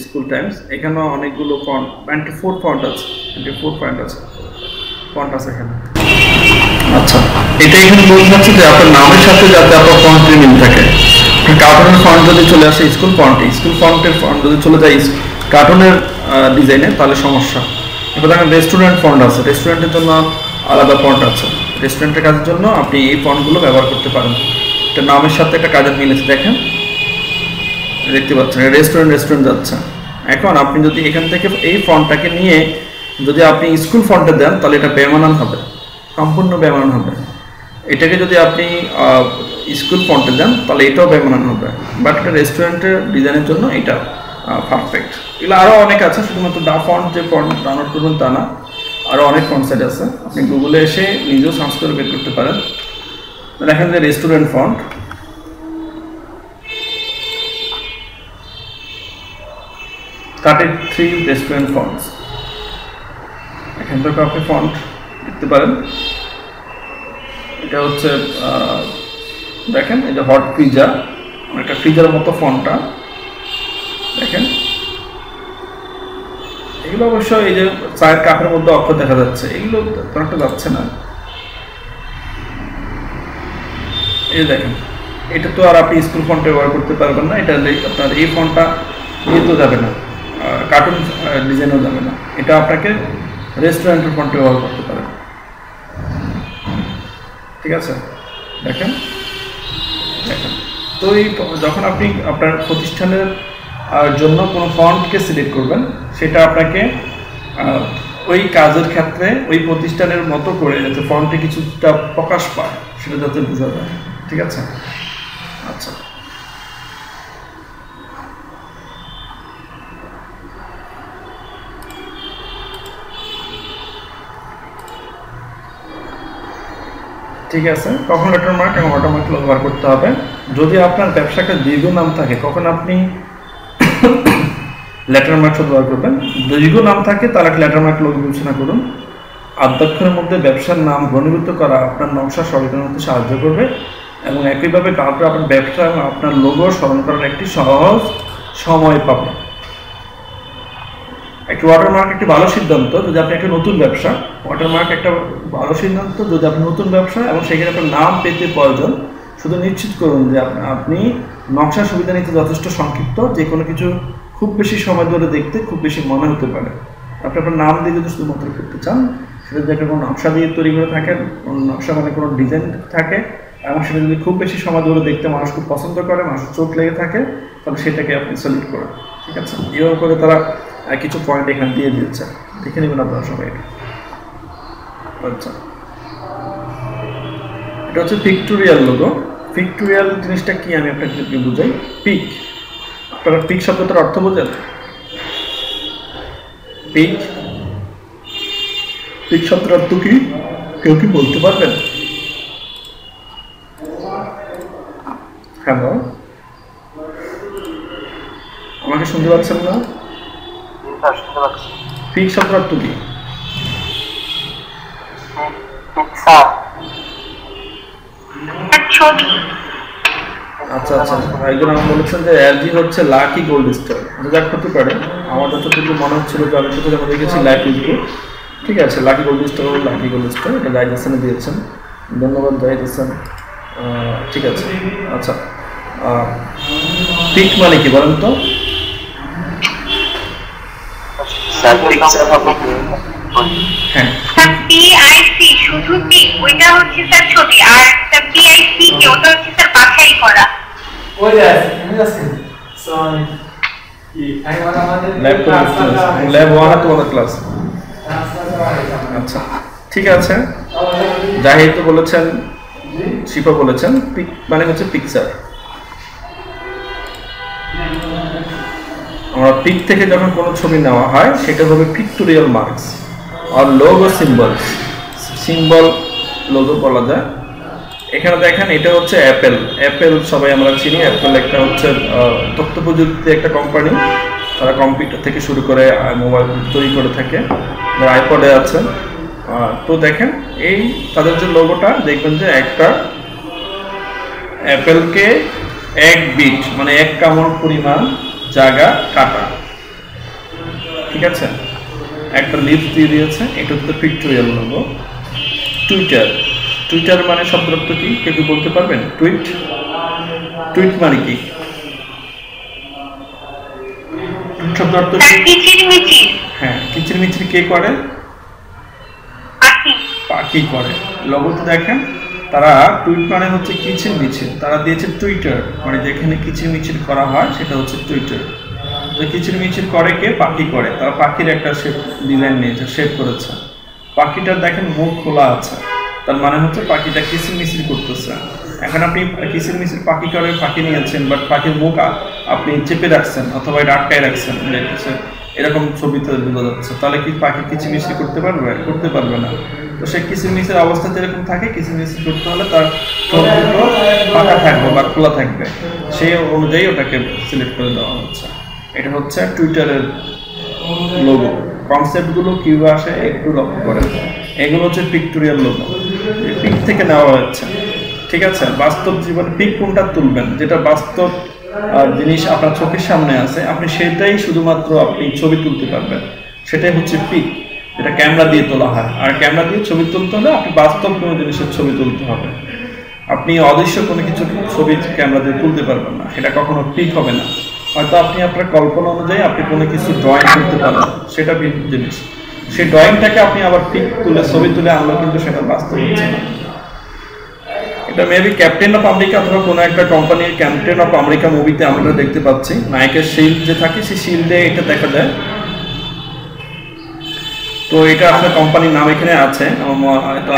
[SPEAKER 2] স্কুল টাইমস, এখানেও অনেকগুলো ফন্ট, 24 ফন্ট আছে, 24 ফন্ট আছে, ফন্ট আছে এখানে। আচ্ছা, এটা এখানে বলতে চাচ্ছি যে আপনার নামের সাথে যাতে আপনার ফন্টের মিল থাকে। কার্টুনের ফন্ট যদি চলে আসে স্কুল ফন্টে, স্কুল ফন্টের ফন্ট যদি চলে যায় কার্টুনের ডিজাইনে, তাহলে সমস্যা। এবার দেখেন রেস্টুরেন্ট ফন্ট আছে, রেস্টুরেন্টের জন্য আলাদা ফন্ট আছে, রেস্টুরেন্টের কাজের জন্য আপনি এই ফন্টগুলো ব্যবহার করতে পারেন। এটা নামের সাথে একটা কাজের মিল আছে, দেখেন দেখতে পাচ্ছেন রেস্টুরেন্ট যাচ্ছে। এখন আপনি যদি এখান থেকে এই ফন্টটাকে নিয়ে যদি আপনি স্কুল ফন্টে দেন, তাহলে এটা বেমানান হবে, সম্পূর্ণ বেমানান হবে। এটাকে যদি আপনি স্কুল ফন্টে দেন, তাহলে এটাও বেমানান হবে। বাট এটা রেস্টুরেন্টের ডিজাইনের জন্য এটা পারফেক্ট। এগুলো আরও অনেক আছে, শুধুমাত্র দা ফন্ট যে ফন্ট ডাউনলোড করবেন তা না, আরও অনেক ফন্ট সাইট আছে, আপনি গুগলে এসে নিজেও সার্চ করে বের করতে পারেন। দেখেন যে রেস্টুরেন্ট ফন্ট, 33 রেস্টুরেন্ট ফন্টস, এখান থেকে আপনি ফন্ট দেখতে পারেন। এটা হচ্ছে দেখেন, এটা হট পিজা, একটা ফ্রিজার মতো ফন্টটা দেখেন। এগুলো অবশ্য এই যে চায়ের কাপের মধ্যে অক্ষর দেখা যাচ্ছে, এগুলো একটা যাচ্ছে না। এই দেখেন, এটা তো আর আপনি স্কুল ফন্টে ব্যবহার করতে পারবেন না, এটা আপনার এই ফন্টটা নিয়ে তো যাবে না, কার্টুন ডিজাইনও যাবে না, এটা আপনাকে রেস্টুরেন্টের ফন্টে ব্যবহার করতে পারেন। ঠিক আছে, দেখেন দেখেন। তো এই যখন আপনি আপনার প্রতিষ্ঠানের জন্য কোনো ফন্টকে সিলেক্ট করবেন, সেটা আপনাকে ওই কাজের ক্ষেত্রে ওই প্রতিষ্ঠানের মতো করে যাতে ফন্টে কিছুটা প্রকাশ পায়, সেটা যাতে বোঝা যায়। ঠিক আছে, আচ্ছা। ঠিক আছে, কখন ওয়াটারমার্ক এবং ওয়াটারমার্ক ব্যবহার করতে হবে। যদি আপনার ব্যবসাটা দীর্ঘ নাম থাকে, কখন আপনি লেটারমার্ক ব্যবহার করবেন। দীর্ঘ নাম থাকে তাহলে লেটারমার্ক লোগো বিবেচনা করুন। আদ্যক্ষরের মধ্যে ব্যবসার নাম ঘনীভূত করা আপনার নকশা স্মরণ করতে সাহায্য করবে, এবং একইভাবে কাউকে আপনার ব্যবসা এবং আপনার লোগো স্মরণ করার একটি সহজ সময় পাবে। একটি ওয়াটারমার্ক একটি ভালো সিদ্ধান্ত যদি আপনি একটা নতুন ব্যবসা, ওয়াটারমার্ক একটা ভালো সিদ্ধান্ত যদি আপনি নতুন ব্যবসা এবং সেখানে আপনার নাম পেতে প্রয়োজন। শুধু নিশ্চিত করুন যে আপনি নকশা সুবিধা নিতে যথেষ্ট সংক্ষিপ্ত, যে কোনো কিছু খুব বেশি সময় ধরে দেখতে খুব বেশি মনে হতে পারে। আপনি আপনার নাম দিয়ে যদি শুধুমাত্র করতে চান, সেটা যদি একটা কোনো নকশা দিয়ে তৈরি করে থাকেন, নকশা মানে কোনো ডিজাইন থাকে, এবং সেটা যদি খুব বেশি সময় ধরে দেখতে মানুষ খুব পছন্দ করে, মানুষের চোখ লেগে থাকে, তাহলে সেটাকে আপনি সিলেক্ট করেন। ঠিক আছে, এভাবে করে তারা কিছু পয়েন্ট এখানে দিয়ে দিচ্ছে, দেখে নেবেন আপনারা সবাই। আচ্ছা, এটা হচ্ছে পিক্টোরিয়াল লোগো। পিক্টোরিয়াল জিনিসটা কি আমি আপনাকে বুঝাই। পিক, আপনারা পিক শব্দটার অর্থ বোঝেন? পিক, পিক শব্দের অর্থ কি কেউ কি বলতে পারবেন? হ্যালো, আমাকে শুনতে পাচ্ছেন না? পিক শব্দের অর্থ কি? আচ্ছা আচ্ছা, একজন আমাকে বলেছেন যে এলজি হচ্ছে লাকি গোল্ড স্টার। যাক, হতে পারে, আমার যতটুকু মনে হচ্ছিল যে আমি যখন দেখেছি লাকি গোল্ড। ঠিক আছে, lucky gold star, lucky gold star, এটা জাহিদ হাসানে দিয়েছেন, ধন্যবাদ জাহিদ হাসান। ঠিক আছে, আচ্ছা, পিক মানে কি বলেন তো? হ্যাঁ,
[SPEAKER 4] পিআইসি শুধু পিক, ওইটা হচ্ছে স্যার ছবি, আর স্যার পিআইসি কি ওটা হচ্ছে স্যার বাছাই করা।
[SPEAKER 6] ওই আছে, আমি আছি সরি কি আইওয়ালা আমাদের
[SPEAKER 2] ল্যাব 1 তোমাদের ক্লাস। আচ্ছা, ঠিক আছে, জাহিদ তো বলেছেন, শিপা বলেছেন পিক মানে হচ্ছে পিকচার। আমরা পিক থেকে যখন কোনো ছবি নেওয়া হয়, সেটা হবে পিক্টোরিয়াল মার্কস আর লোগো সিম্বলস। সিম্বল লোগো বলা যায়। এখানে দেখেন, এটা হচ্ছে অ্যাপেল। অ্যাপেল সবাই আমরা চিনি। অ্যাপেল একটা হচ্ছে তথ্য প্রযুক্তি একটা কোম্পানি, তারা কম্পিউটার থেকে শুরু করে মোবাইল তৈরি করে থাকে, যারা আইপডে আছে। তো দেখেন, এই তাদের যে লোগোটা দেখবেন যে একটা অ্যাপেলকে এক বিট মানে এক কামড় পরিমাণ জায়গা কাটা, ঠিক আছে। একটা লিফ দিয়ে দিয়েছে, এটা হচ্ছে পিক্টোরিয়াল লোগো। টুইটার, টুইটার মানে শব্দের অর্থ কি কেউ কি বলতে পারবেন? টুইট, টুইট মানে কি? শব্দ অর্থ
[SPEAKER 4] কিচিরমিচির।
[SPEAKER 2] হ্যাঁ, কিচিরমিচির কে করে? পাখি করে। লোগোতে দেখেন তারা টুইট মানে হচ্ছে কিচিরমিচির, তারা দিয়েছে টুইটার মানে যেখানে কিচিরমিচির করা হয় সেটা হচ্ছে টুইটার। যে কিচিরমিচির করে কে? পাখি করে। তারা পাখির একটা শেপ ডিজাইন নিয়েছে, শেপ করেছে। পাখিটার দেখেন মুখ খোলা আছে, তার মানে হচ্ছে পাখিটা কিচিরমিচির করতেছে। এখন আপনি কিচিরমিচির পাখি করে পাখি নিয়েছেন, বাট পাখির মুখ আপনি চেপে রাখছেন অথবা এটা আটকায় রাখছেন, এরকম ছবিতে বোঝা যাচ্ছে। তাহলে কি পাখি কিচিরমিচির করতে পারবে? করতে পারবে না। তো সে কিচিরমিচির অবস্থা যেরকম থাকে, কিচিরমিচির করতে হলে তার ঠোঁট দুটো পাকা থাকবে বা খোলা থাকবে, সেই অনুযায়ী ওটাকে সিলেক্ট করে দেওয়া হচ্ছে। এটা হচ্ছে টুইটারের লোগো। কনসেপ্টগুলো কিভাবে আসে একটু লক্ষ্য করেন। এগুলো হচ্ছে পিক্টোরিয়াল লোগো, পিক থেকে নেওয়া হচ্ছে, ঠিক আছে। বাস্তব জীবন পিক কোনটা তুলবেন, যেটা বাস্তব জিনিস আপনার চোখের সামনে আছে, আপনি সেটাই শুধুমাত্র আপনি ছবি তুলতে পারবেন, সেটাই হচ্ছে পিক, যেটা ক্যামেরা দিয়ে তোলা হয়। আর ক্যামেরা দিয়ে ছবি তুলতে হলে আপনি বাস্তব কোনো জিনিসের ছবি তুলতে হবে। আপনি অদৃশ্য কোনো কিছু ছবি ক্যামেরা দিয়ে তুলতে পারবেন না, সেটা কখনো পিক হবে না। হয়তো আপনি আপনার কল্পনা অনুযায়ী আপনি কোনো কিছু ড্রয়িং করতে পারেন, সেটা ভিন্ন জিনিস। সেই ড্রয়িংটাকে আপনি আবার পিক তুলে ছবি তুলে আনলেও কিন্তু সেটা বাস্তব হচ্ছে না। এটা মেবি ক্যাপ্টেন অফ আমেরিকা অথবা কোনো একটা কোম্পানির ক্যাপ্টেন অফ আমেরিকা মুভিতে আমরা দেখতে পাচ্ছি, নায়কের শিল্ড যে থাকে সেই শিল্ডে এটা দেখা যায়। তো এটা আসলে কোম্পানির নাম এখানে আছে, এটা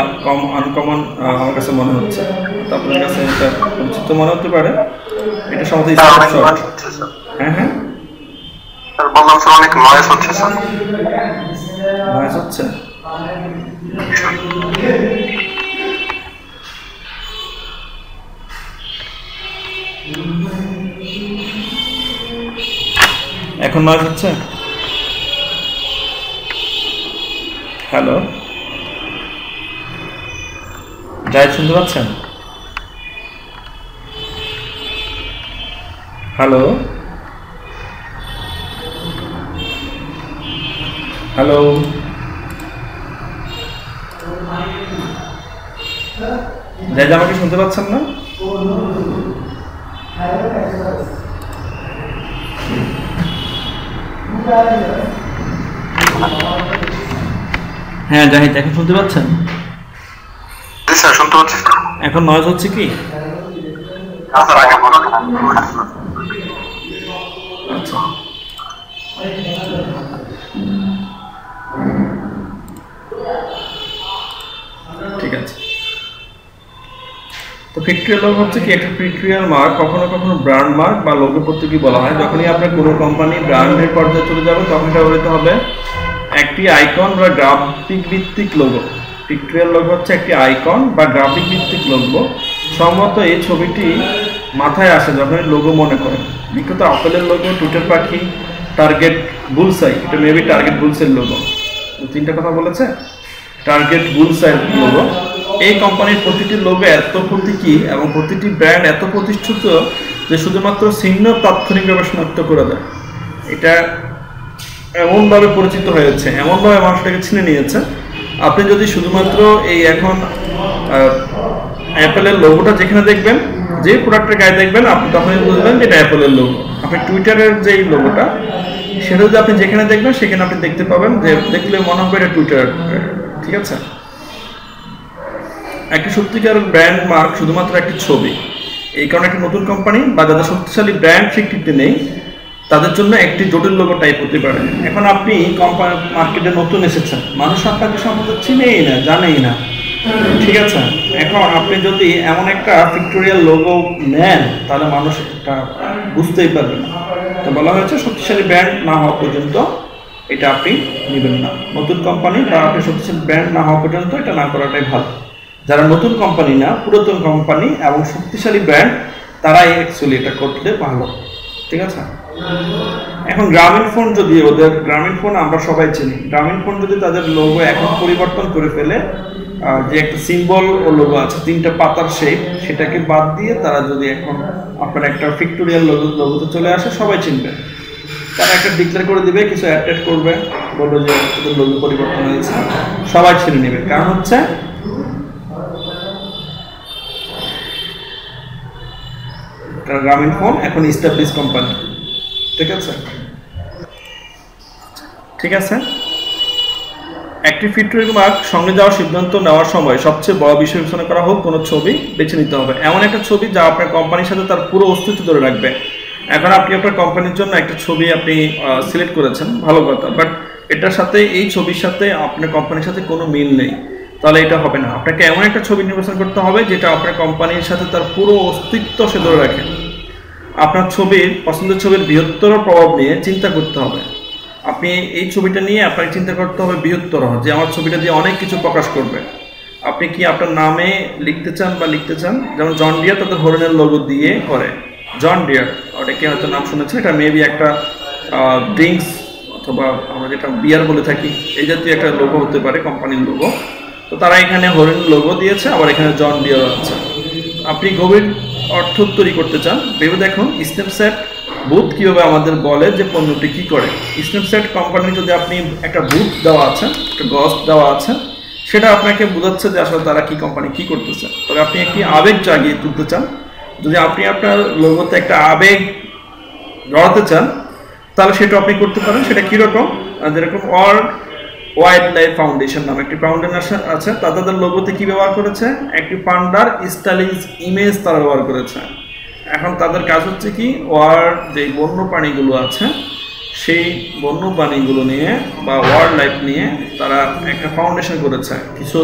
[SPEAKER 2] আনকমন আমার কাছে মনে হচ্ছে, আপনার কাছে এটা পরিচিত মনে হতে পারে। এটা সম্ভবত হ্যাঁ হ্যাঁ
[SPEAKER 1] স্যার বললাম স্যার অনেক নয়েজ হচ্ছে স্যার।
[SPEAKER 2] নয়েজ হচ্ছে? এখন নয়েজ হচ্ছে? হ্যালো, যাই শুনতে পাচ্ছেন? হ্যালো হ্যালো, যাই আমাকে শুনতে পাচ্ছেন না? হ্যাঁ জাহিদ, এখন শুনতে পাচ্ছেন?
[SPEAKER 1] স্যার শুনতে পাচ্ছি।
[SPEAKER 2] এখন নয়েজ হচ্ছে কি? আচ্ছা, ঠিক আছে। তো পিক্টোরিয়াল লোগো হচ্ছে কি একটা পিক্টোরিয়াল মার্ক, কখনো কখনো ব্র্যান্ড মার্ক বা লোগো প্রতীকী বলা হয়। যখনই আপনার কোনো কোম্পানি ব্র্যান্ডের পর্যায়ে চলে যাবে তখন এটা বলতে হবে একটি আইকন বা গ্রাফিক ভিত্তিক লোগো। পিক্টোরিয়াল লোগো হচ্ছে একটি আইকন বা গ্রাফিক ভিত্তিক লোগো। সম্ভবত এই ছবিটি মাথায় আসে যখন লোগো মনে করেন। বিখ্যাত আপেলের লোগো, টুইটার পাখি, টার্গেট বুলসাই, এটা মেবি টার্গেট বুলসাইয়ের লোগো। তিনটা কথা বলেছে, টার্গেট বুলসাইয়ের লোগো। এই কোম্পানির প্রতিটি লোগো এত প্রতীকী এবং প্রতিটি ব্র্যান্ড এত প্রতিষ্ঠিত যে শুধুমাত্র চিহ্ন তাৎক্ষণিক গবেষণাত্মক করে দেয়। এটা এমনভাবে পরিচিত হয়েছে, এমনভাবে মানুষটাকে চিনে নিয়েছে। আপনি যদি শুধুমাত্র এই এখন অ্যাপেলের লোগোটা যেখানে দেখবেন, যে প্রোডাক্টের গায়ে দেখবেন, আপনি তখনই বুঝবেন যে এটা অ্যাপেলের লোগো। আপনি টুইটারের যেই লোগোটা সেটা যদি আপনি যেখানে দেখবেন সেখানে আপনি দেখতে পাবেন যে দেখলে মনে হবে এটা টুইটার, ঠিক আছে। একটি সত্যিকার ব্র্যান্ড মার্ক শুধুমাত্র একটি ছবি। এই কারণে একটি নতুন কোম্পানি বা যাদের শক্তিশালী ব্র্যান্ড স্বীকৃতি নেই তাদের জন্য একটি জটিল লোগো টাইপ হতে পারে। এখন আপনি কোম্পানি মার্কেটে নতুন এসেছেন, মানুষ আপনাকে সম্বন্ধে চিনেই না, জানেই না, ঠিক আছে। এখন আপনি যদি এমন একটা পিক্টোরিয়াল লোগো নেন তাহলে মানুষ এটা বুঝতেই পারবে না। তো বলা হয়েছে শক্তিশালী ব্র্যান্ড না হওয়া পর্যন্ত এটা আপনি নেবেন না। নতুন কোম্পানি বা আপনি শক্তিশালী ব্র্যান্ড না হওয়া পর্যন্ত এটা না করাটাই ভালো। যারা নতুন কোম্পানি না, পুরাতন কোম্পানি এবং শক্তিশালী ব্র্যান্ড, তারাই অ্যাকচুয়ালি এটা করতে ভালো, ঠিক আছে। এখন গ্রামীণ ফোন যদি গ্রামীণ ফোন আমরা সবাই চিনি, গ্রামীণ ফোন যদি তাদের লোগো এখন পরিবর্তন করে ফেলে যে একটা সিম্বল ও লোগো আছে, 3টা পাতার শেপ, সেটাকে বাদ দিয়ে তারা যদি এখন আপনার একটা পিক্টোরিয়াল লোগোতে চলে আসে, সবাই চিনবে। তারা একটা ডিক্লেয়ার করে দিবে, কিছু অ্যাড করবে, বলবে যে ওদের লোগো পরিবর্তন হয়েছে, সবাই চিনে নেবে। কারণ হচ্ছে গ্রামীণ ফোন এখন এস্টাবলিশ কোম্পানি। ঠিক আছে, ঠিক আছে। একটি পিক্টোরিয়াল মার্ক সঙ্গে যাওয়ার সিদ্ধান্ত নেওয়ার সময় সবচেয়ে বড় বিষয় বিবেচনা করা হোক কোনো ছবি বেছে নিতে হবে, এমন একটা ছবি যা আপনার কোম্পানির সাথে তার পুরো অস্তিত্ব ধরে রাখবে। এখন আপনি আপনার কোম্পানির জন্য একটা ছবি আপনি সিলেক্ট করেছেন, ভালো কথা, বাট এটার সাথে এই ছবির সাথে আপনার কোম্পানির সাথে কোনো মিল নেই, তাহলে এটা হবে না। আপনাকে এমন একটা ছবি নির্বাচন করতে হবে যেটা আপনার কোম্পানির সাথে তার পুরো অস্তিত্ব সে ধরে রাখে। আপনার ছবির পছন্দের ছবির বৃহত্তর প্রভাব নিয়ে চিন্তা করতে হবে। আপনি এই ছবিটা নিয়ে আপনাকে চিন্তা করতে হবে বৃহত্তর, যে আমার ছবিটা দিয়ে অনেক কিছু প্রকাশ করবে। আপনি কি আপনার নামে লিখতে চান, যেমন জন ডিয়ার তাদের হরিণের লোগো দিয়ে করে, জন ডিয়ার, অনেকে হয়তো নাম শুনেছেন, এটা মেবি একটা ড্রিঙ্কস অথবা আমরা যেটা বিয়ার বলে থাকি, এই জাতীয় একটা লোগো হতে পারে, কোম্পানির লোগো। তো তারা এখানে হরিণ লোগো দিয়েছে, আবার এখানে জন ডিয়ার আছে। আপনি গভীর অর্থ তৈরি করতে চান, ভেবে দেখুন স্ন্যাপচ্যাট বুথ কীভাবে আমাদের বলে যে পণ্যটি কী করে। স্ন্যাপচ্যাট কোম্পানি যদি আপনি একটা বুথ দেওয়া আছে, একটা গস্ট দেওয়া আছে, সেটা আপনাকে বোঝাচ্ছে যে আসলে তারা কি কোম্পানি কী করতেছে। তবে আপনি একটি আবেগ জাগিয়ে তুলতে চান, যদি আপনি আপনার লোগোতে একটা আবেগ জড়াতে চান, তাহলে সেটা আপনি করতে পারেন। সেটা কীরকম, যেরকম ওয়ার্ল্ড ওয়াইল্ড লাইফ ফাউন্ডেশন নামে একটি ফাউন্ডেশন আছে, তাদের লোগোতে কি ব্যবহার করেছে, একটি পান্ডার স্টাইলিশ ইমেজ তারা ব্যবহার করেছে। এখন তাদের কাজ হচ্ছে কি, ওয়ার্ল্ড যে বন্য প্রাণীগুলো আছে সেই বন্য প্রাণীগুলো নিয়ে বা ওয়াইল্ড লাইফ নিয়ে তারা একটা ফাউন্ডেশন করেছে। কিছু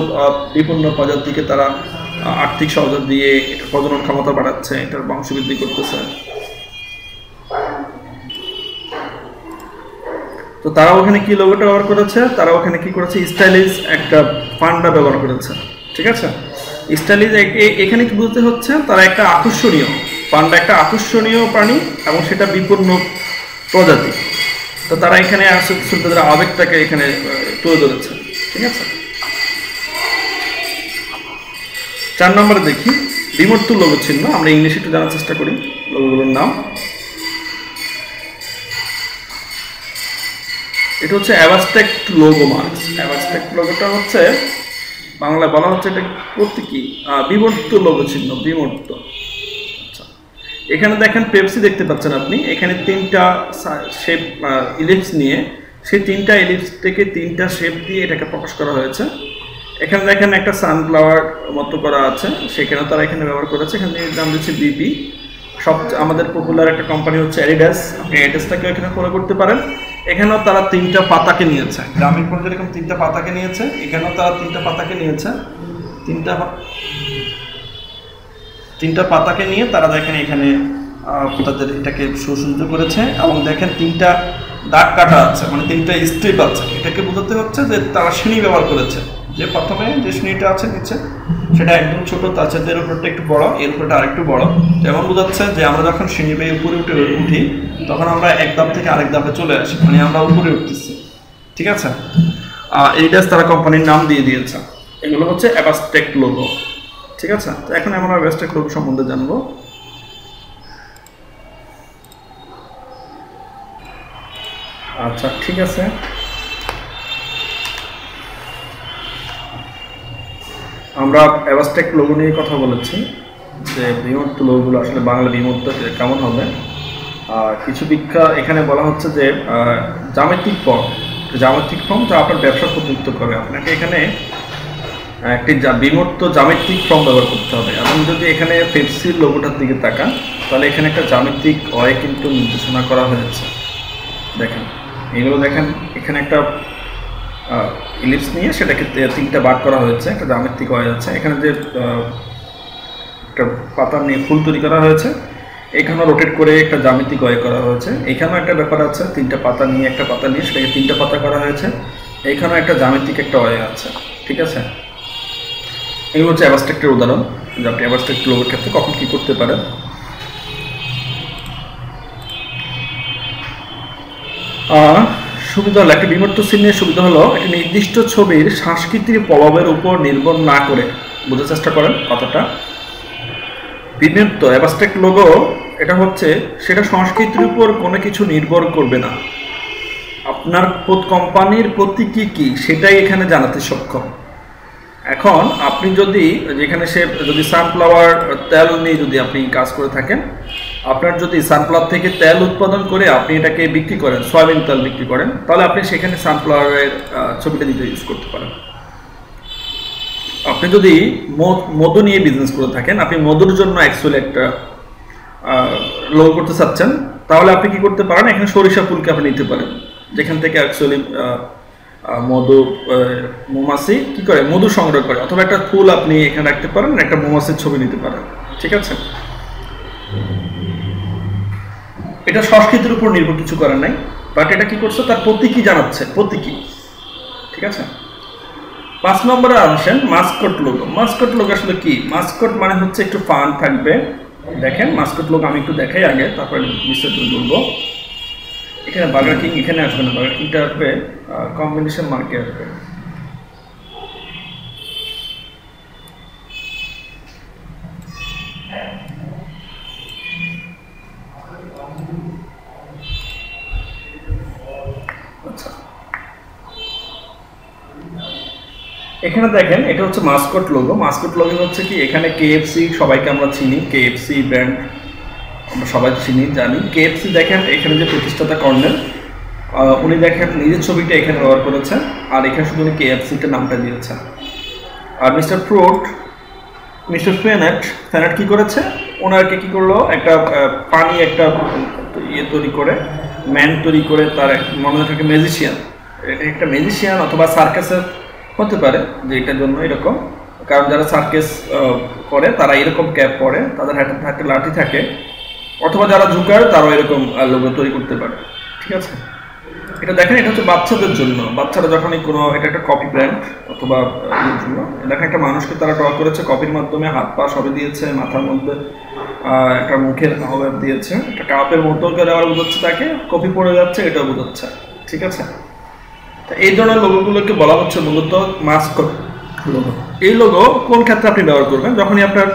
[SPEAKER 2] বিপন্ন প্রজাতিকে তারা আর্থিক সহযোগিতা দিয়ে এটা প্রজনন ক্ষমতা বাড়াচ্ছে, এটার বংশবৃদ্ধি করতেছে। তো তারা ওখানে কি লোগোটা ব্যবহার করেছে, তারা ওখানে কি করেছে, স্টাইলিশ একটা পান্ডা ব্যবহার করেছে। ঠিক আছে, স্টাইলিশ এখানে কি বলতে হচ্ছে, তারা একটা আকর্ষণীয় পান্ডা, একটা আকর্ষণীয় প্রাণী এবং সেটা বিপন্ন প্রজাতি। তো তারা এখানে আসলে তাদের আবেগটাকে এখানে তুলে ধরেছে। ঠিক আছে, 4 নম্বরে দেখি বিমূর্ত লোগো চিহ্ন। আমরা ইংলিশে একটু জানার চেষ্টা করি লোগোগুলোর নাম। এটা হচ্ছে অ্যাবস্ট্রাক্ট লোগো মার্কস। অ্যাবস্ট্রাক্ট লোগোটা হচ্ছে বাংলায় বলা হচ্ছে এটা প্রতীকী বিমূর্ত লোগো চিহ্ন, বিমূর্ত। আচ্ছা, এখানে দেখেন পেপসি দেখতে পাচ্ছেন আপনি, এখানে 3টা শেপ ইলিপস নিয়ে, সেই 3টা ইলিপস থেকে 3টা শেপ দিয়ে এটাকে প্রকাশ করা হয়েছে। এখানে দেখেন একটা সানফ্লাওয়ার মতো করা আছে, সেখানে তারা এখানে ব্যবহার করেছে। এখানে নাম দিচ্ছে বিপি। সব আমাদের পপুলার একটা কোম্পানি হচ্ছে অ্যাডিডাস, আপনি অ্যাডিডাসটাকে এখানে ফলো করতে পারেন। এখানেও তারা 3টা পাতাকে নিয়েছে, গ্রামীণ ফোন যেরকম 3টা পাতাকে নিয়েছে, এখানেও তারা 3টা পাতাকে নিয়েছে। 3টা পাতাকে নিয়ে তারা দেখেন এখানে তাদের এটাকে সুসজ্জিত করেছে। এবং দেখেন 3টা দাগ কাটা আছে, মানে 3টা স্ট্রিপ আছে। এটাকে বোঝাতে হচ্ছে যে তারা সিঁড়ি ব্যবহার করেছে, যে প্রথমে যে সিঁড়িটা আছে নিচে সেটা একদম ছোট, তার সাথে এর উপরটা একটু বড়, এর উপরটা আরেকটু বড়। যেমন বোঝাচ্ছে যে আমরা যখন সিঁড়ি বেয়ে উপরে উঠি তখন আমরা এক ধাপ থেকে আরেক ধাপে চলে আসি, মানে আমরা উপরে উঠতেছি। ঠিক আছে, এইটাস তারা কোম্পানির নাম দিয়ে দিয়েছে। এগুলো হচ্ছে অ্যাবস্ট্রাক্ট লোগো। ঠিক আছে, তো এখন আমরা অ্যাবস্ট্রাক্ট লোগো সম্বন্ধে জানবো। আচ্ছা, ঠিক আছে, আমরা অ্যাবস্ট্রাক্ট লোগো নিয়ে কথা বলেছি, যে বিমূর্ত লোগোগুলো আসলে বাংলা বিমূর্ত কেমন হবে। কিছু ব্যাখ্যা এখানে বলা হচ্ছে যে জ্যামিতিক ফর্ম যা আপনার ব্যবসা প্রতিনিধিত্ব করে। আপনাকে এখানে একটি বিমূর্ত জ্যামিতিক ফর্ম ব্যবহার করতে হবে। এবং যদি এখানে পেপসির লোগোটার দিকে তাকান, তাহলে এখানে একটা জ্যামিতিক ওয়ে কিন্তু নির্দেশনা করা হয়েছে। দেখেন এগুলো, দেখেন এখানে একটা ইলিপস নিয়ে সেটাকে 3টা ভাগ করা হয়েছে, একটা জ্যামিতিক ওয়ে আছে। এখানে যে একটা পাতা নিয়ে ফুল তৈরি করা হয়েছে, এখানেও রোটেট করে একটা জ্যামিতিক ওয়ে করা হয়েছে। এখানেও একটা ব্যাপার আছে, 3টা পাতা নিয়ে একটা পাতা নিয়ে সেটাকে 3টা পাতা করা হয়েছে। এখানেও একটা জ্যামিতিক একটা ওয়ে আছে। ঠিক আছে, এগুলো হচ্ছে অ্যাবস্ট্রাক্টের উদাহরণ, যে আপনি অ্যাবস্ট্রাক্ট লোগোর ক্ষেত্রে কখন কী করতে পারেন। সুবিধা হলো একটা বিমূর্ত চিহ্নের সুবিধা হলো একটা নির্দিষ্ট ছবির সাংস্কৃতিক প্রভাবের উপর নির্ভর না করে, বোঝার চেষ্টা করেন কথাটা। বিমূর্ত অ্যাবস্ট্রাক্ট লোগো এটা হচ্ছে সেটা সংস্কৃতির উপর কোনো কিছু নির্ভর করবে না, আপনার কোম্পানির প্রতীকী কি সেটাই এখানে জানাতে সক্ষম। এখন আপনি যদি যেখানে যদি সানফ্লাওয়ার তেল নিয়ে যদি আপনি কাজ করে থাকেন, আপনার যদি সানফ্লাওয়ার থেকে তেল উৎপাদন করে আপনি এটাকে বিক্রি করেন, সয়াবিন তেল বিক্রি করেন, তাহলে আপনি সেখানে সানফ্লাওয়ারের ছবিটা দিতে ইউজ করতে পারেন। আপনি যদি মধু নিয়ে বিজনেস করে থাকেন, আপনি মধুর জন্য অ্যাকচুয়ালি একটা লোগো করতে চাচ্ছেন, তাহলে আপনি কি করতে পারেন, এখানে সরিষা ফুলকে আপনি নিতে পারেন, যেখান থেকে অ্যাকচুয়ালি মৌমাছি কি করে মধু সংগ্রহ করে, অথবা একটা ফুল আপনি এখানে রাখতে পারেন, একটা মৌমাছির ছবি নিতে পারেন। ঠিক আছে, এটা সংস্কৃতির উপর নির্ভর কিছু করার নাই, বাট এটা কি করছে তার প্রতীকী জানাচ্ছে, প্রতীকী। ঠিক আছে, 5 নম্বরে আসেন মাস্কট লোগো। মাস্কট লোগো আসলে কি? মাস্কট মানে হচ্ছে একটু ফান থাকবে। দেখেন মাস্কট লোগো আমি একটু দেখাই আগে, তারপরে বিস্তারিত বলবো। এখানে বার্গার কিং এখানে আসবে না, বার্গার কিংটা আসবে কম্বিনেশন মার্কে আসবে। আচ্ছা, এখানে দেখেন এটা হচ্ছে মাস্কট লোগো। মাস্কট লোগো হচ্ছে কি, এখানে কেএফসি সবাইকে আমরা চিনি, কেএফসি ব্র্যান্ড আমরা সবাই চিনি জানি। কেএফসি দেখেন এখানে যে প্রতিষ্ঠাতা কর্নেল, উনি দেখেন নিজের ছবিটা এখানে ব্যবহার করেছেন, আর এখানে শুধু উনি কেএফসিটা নামটা দিয়েছেন। আর মিস্টার ফেনেট কি করেছে, ওনাকে কি করলো, একটা পানি একটা ইয়ে তৈরি করে, ম্যান তৈরি করে, তার মনে হয় একটা ম্যাজিশিয়ান, এটা একটা ম্যাজিশিয়ান অথবা সার্কাসের হতে পারে, যে এটার জন্য এরকম, কারণ যারা সার্কাস করে তারা এরকম ক্যাপ পরে, তাদের হাতে থাকে লাঠি থাকে, অথবা যারা ঝুঁকায় তারাও এরকম লোগো তৈরি করতে পারে। ঠিক আছে, এটা দেখেন এটা হচ্ছে বাচ্চাদের জন্য, বাচ্চারা যখনই কোনো, এটা একটা কপি ব্র্যান্ড অথবা এর জন্য। দেখেন একটা মানুষকে তারা ড্র করেছে কপির মাধ্যমে, হাত পা সবই দিয়েছে, মাথার মধ্যে একটা মুখের হাওয়ার দিয়েছে, একটা কাপের মতো করে আবার বোঝাচ্ছে তাকে, কপি পড়ে যাচ্ছে এটাও বোঝাচ্ছে। ঠিক আছে, এই ধরনের লোগোগুলোকে বলা হচ্ছে মূলত মাস্কট লোগো। এই লোগো কোন ক্ষেত্রে আপনি ব্যবহার করবেন, যখনই আপনার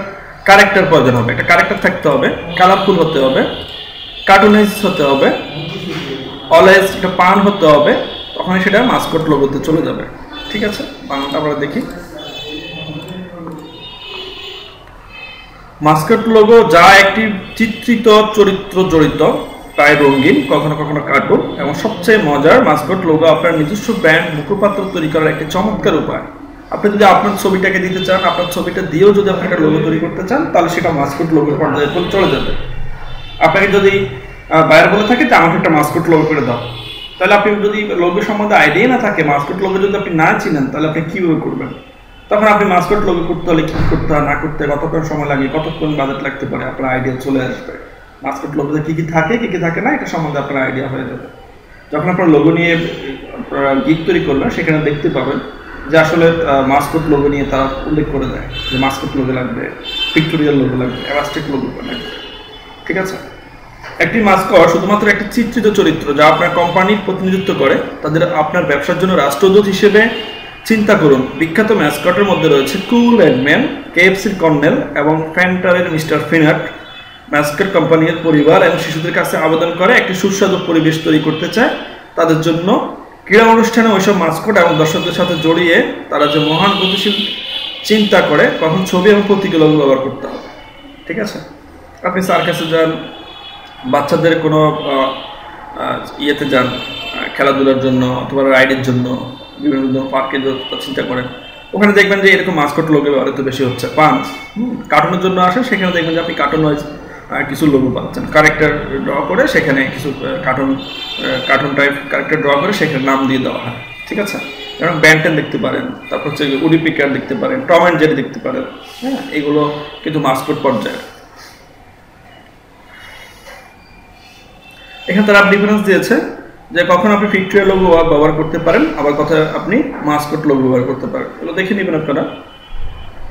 [SPEAKER 2] ক্যারেক্টার প্রয়োজন হবে, একটা ক্যারেক্টার থাকতে হবে, কালারফুল হতে হবে, কার্টুনাইজ হতে হবে, অলওয়েজ একটা পান হতে হবে, তখনই সেটা মাস্কট লোগোতে চলে যাবে। ঠিক আছে, বাংলাটা আমরা দেখি। মাস্কট লোগো যা একটি চিত্রিত চরিত্র জড়িত, প্রায় রঙিন, কখনো কখনো কার্টুন, এবং সবচেয়ে মজার, মাস্কট লোগো আপনার নিজস্ব ব্র্যান্ড মুখপাত্র তৈরি করার একটি চমৎকার উপায়। আপনি যদি আপনার ছবিটাকে দিতে চান, আপনার ছবিটা দিয়েও যদি আপনি একটা লোগো তৈরি করতে চান, তাহলে সেটা মাস্কট লোগোর পর্যায়ে চলে যাবে। আপনাকে যদি বাইরে বলে থাকে যে আমাকে একটা মাস্কট লোগো করে দাও, তাহলে আপনি যদি লোগো সম্বন্ধে আইডিয়া না থাকে, মাস্কট লোগো যদি আপনি না চিনেন, তাহলে আপনি কীভাবে করবেন? তখন আপনি মাস্কট লোগো করতে হলে কী করতে হয়, না করতে কতক্ষণ সময় লাগে, কতক্ষণ বাজেট লাগতে পারে, আপনার আইডিয়া চলে আসবে। মাস্কট লোগোতে কী কী থাকে, কী কী থাকে না, এটা সম্বন্ধে আপনার আইডিয়া হয়ে যাবে। যখন আপনার লোগো নিয়ে গিগ তৈরি করবেন, সেখানে দেখতে পাবেন যে আসলে মাস্কট লোগো নিয়ে তারা উল্লেখ করে দেয় যে মাস্কট লোগো লাগবে, পিক্টোরিয়াল লোগো লাগবে, অ্যাবাস্ট্রাক্ট লোগো লাগবে। ঠিক আছে, একটি মাস্কট শুধুমাত্র একটি চিত্রিত চরিত্র যা আপনার কোম্পানির প্রতিনিধিত্ব করে, তাদের আপনার ব্যবসার জন্য রাষ্ট্রদূত হিসেবে চিন্তা করুন। বিখ্যাত ম্যাসকটের মধ্যে রয়েছে কুল এডম্যান, কেএফসির কর্নেল এবং ফ্যান্টারের মিস্টার ফিনাট। ম্যাসকট কোম্পানির পরিবার এবং শিশুদের কাছে আবেদন করে একটি সুস্বাদু পরিবেশ তৈরি করতে চায় তাদের জন্য। ক্রীড়া অনুষ্ঠানে ওইসব মাস্কট এবং দর্শকদের সাথে জড়িয়ে তারা যে মহান গতিশীল চিন্তা করে, কখন ছবি এবং প্রতীকী লোগো ব্যবহার করতে হবে। ঠিক আছে, আপনি সার্কাসে যান, বাচ্চাদের কোনো ইয়েতে যান খেলাধুলার জন্য অথবা রাইডের জন্য, বিভিন্ন পার্কে চিন্তা করেন, ওখানে দেখবেন যে এরকম মাস্কট লোগো ব্যবহৃত বেশি হচ্ছে। পাঞ্চ কার্টুনের জন্য আসেন, সেখানে দেখবেন যে আপনি কার্টুন ওয়াইজ কিছু লোগো পাচ্ছেন, ক্যারেক্টার ড্র করে সেখানে কিছু কার্টুন টাইপ ক্যারেক্টার ড্র করে সেখানে নাম দিয়ে দেওয়া হয়। ঠিক আছে, যেমন ব্যান্টেন দেখতে পারেন, তারপর হচ্ছে উডি পিকার দেখতে পারেন, টম অ্যান্ড জেরি দেখতে পারেন। হ্যাঁ, এগুলো কিন্তু মাস্কট পর্যায়ে। এখানে তারা ডিফারেন্স দিয়েছে যে কখন আপনি পিক্টোরিয়াল লোগো ব্যবহার করতে পারেন, আবার কথা আপনি মাস্কট লোগো ব্যবহার করতে পারেন। এগুলো দেখে নেবেন আপনারা।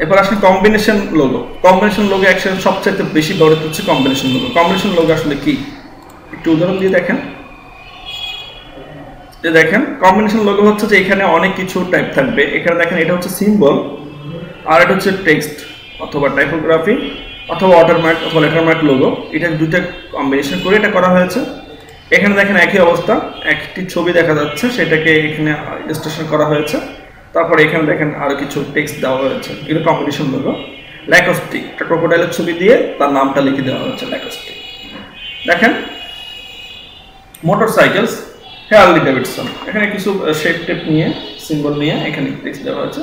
[SPEAKER 2] এরপর আসলে কম্বিনেশন লোগো। কম্বিনেশন লোগো একসাথে সবচেয়ে বেশি ব্যবহৃত হচ্ছে কম্বিনেশন লোগো। কম্বিনেশন লোগো আসলে কি, একটু উদাহরণ দিয়ে দেখেন। যে দেখেন কম্বিনেশন লোগো হচ্ছে যে এখানে অনেক কিছু টাইপ থাকবে। এখানে দেখেন এটা হচ্ছে সিম্বল, আর এটা হচ্ছে টেক্সট অথবা টাইপোগ্রাফি অথবা ওয়াটারমার্ক অথবা লেটারমার্ক লোগো। এটা দুইটা কম্বিনেশন করে এটা করা হয়েছে। এখানে দেখেন একই অবস্থা, একটি ছবি দেখা যাচ্ছে, সেটাকে এখানে ইলাস্ট্রেশন করা হয়েছে। তারপরে এখানে দেখেন আরো কিছু টেক্সট দেওয়া হয়েছে, এটা কম্বিনেশন লোগো। ল্যাকোস্টিক, একটা ক্রোকোডাইলের ছবি দিয়ে তার নামটা লিখে দেওয়া হয়েছে ল্যাকোস্টিক। দেখেন মোটরসাইকেলস, হার্লি ডেভিডসন, এখানে কিছু শেপ টেপ নিয়ে সিম্বল নিয়ে এখানে টেক্সট দেওয়া হয়েছে।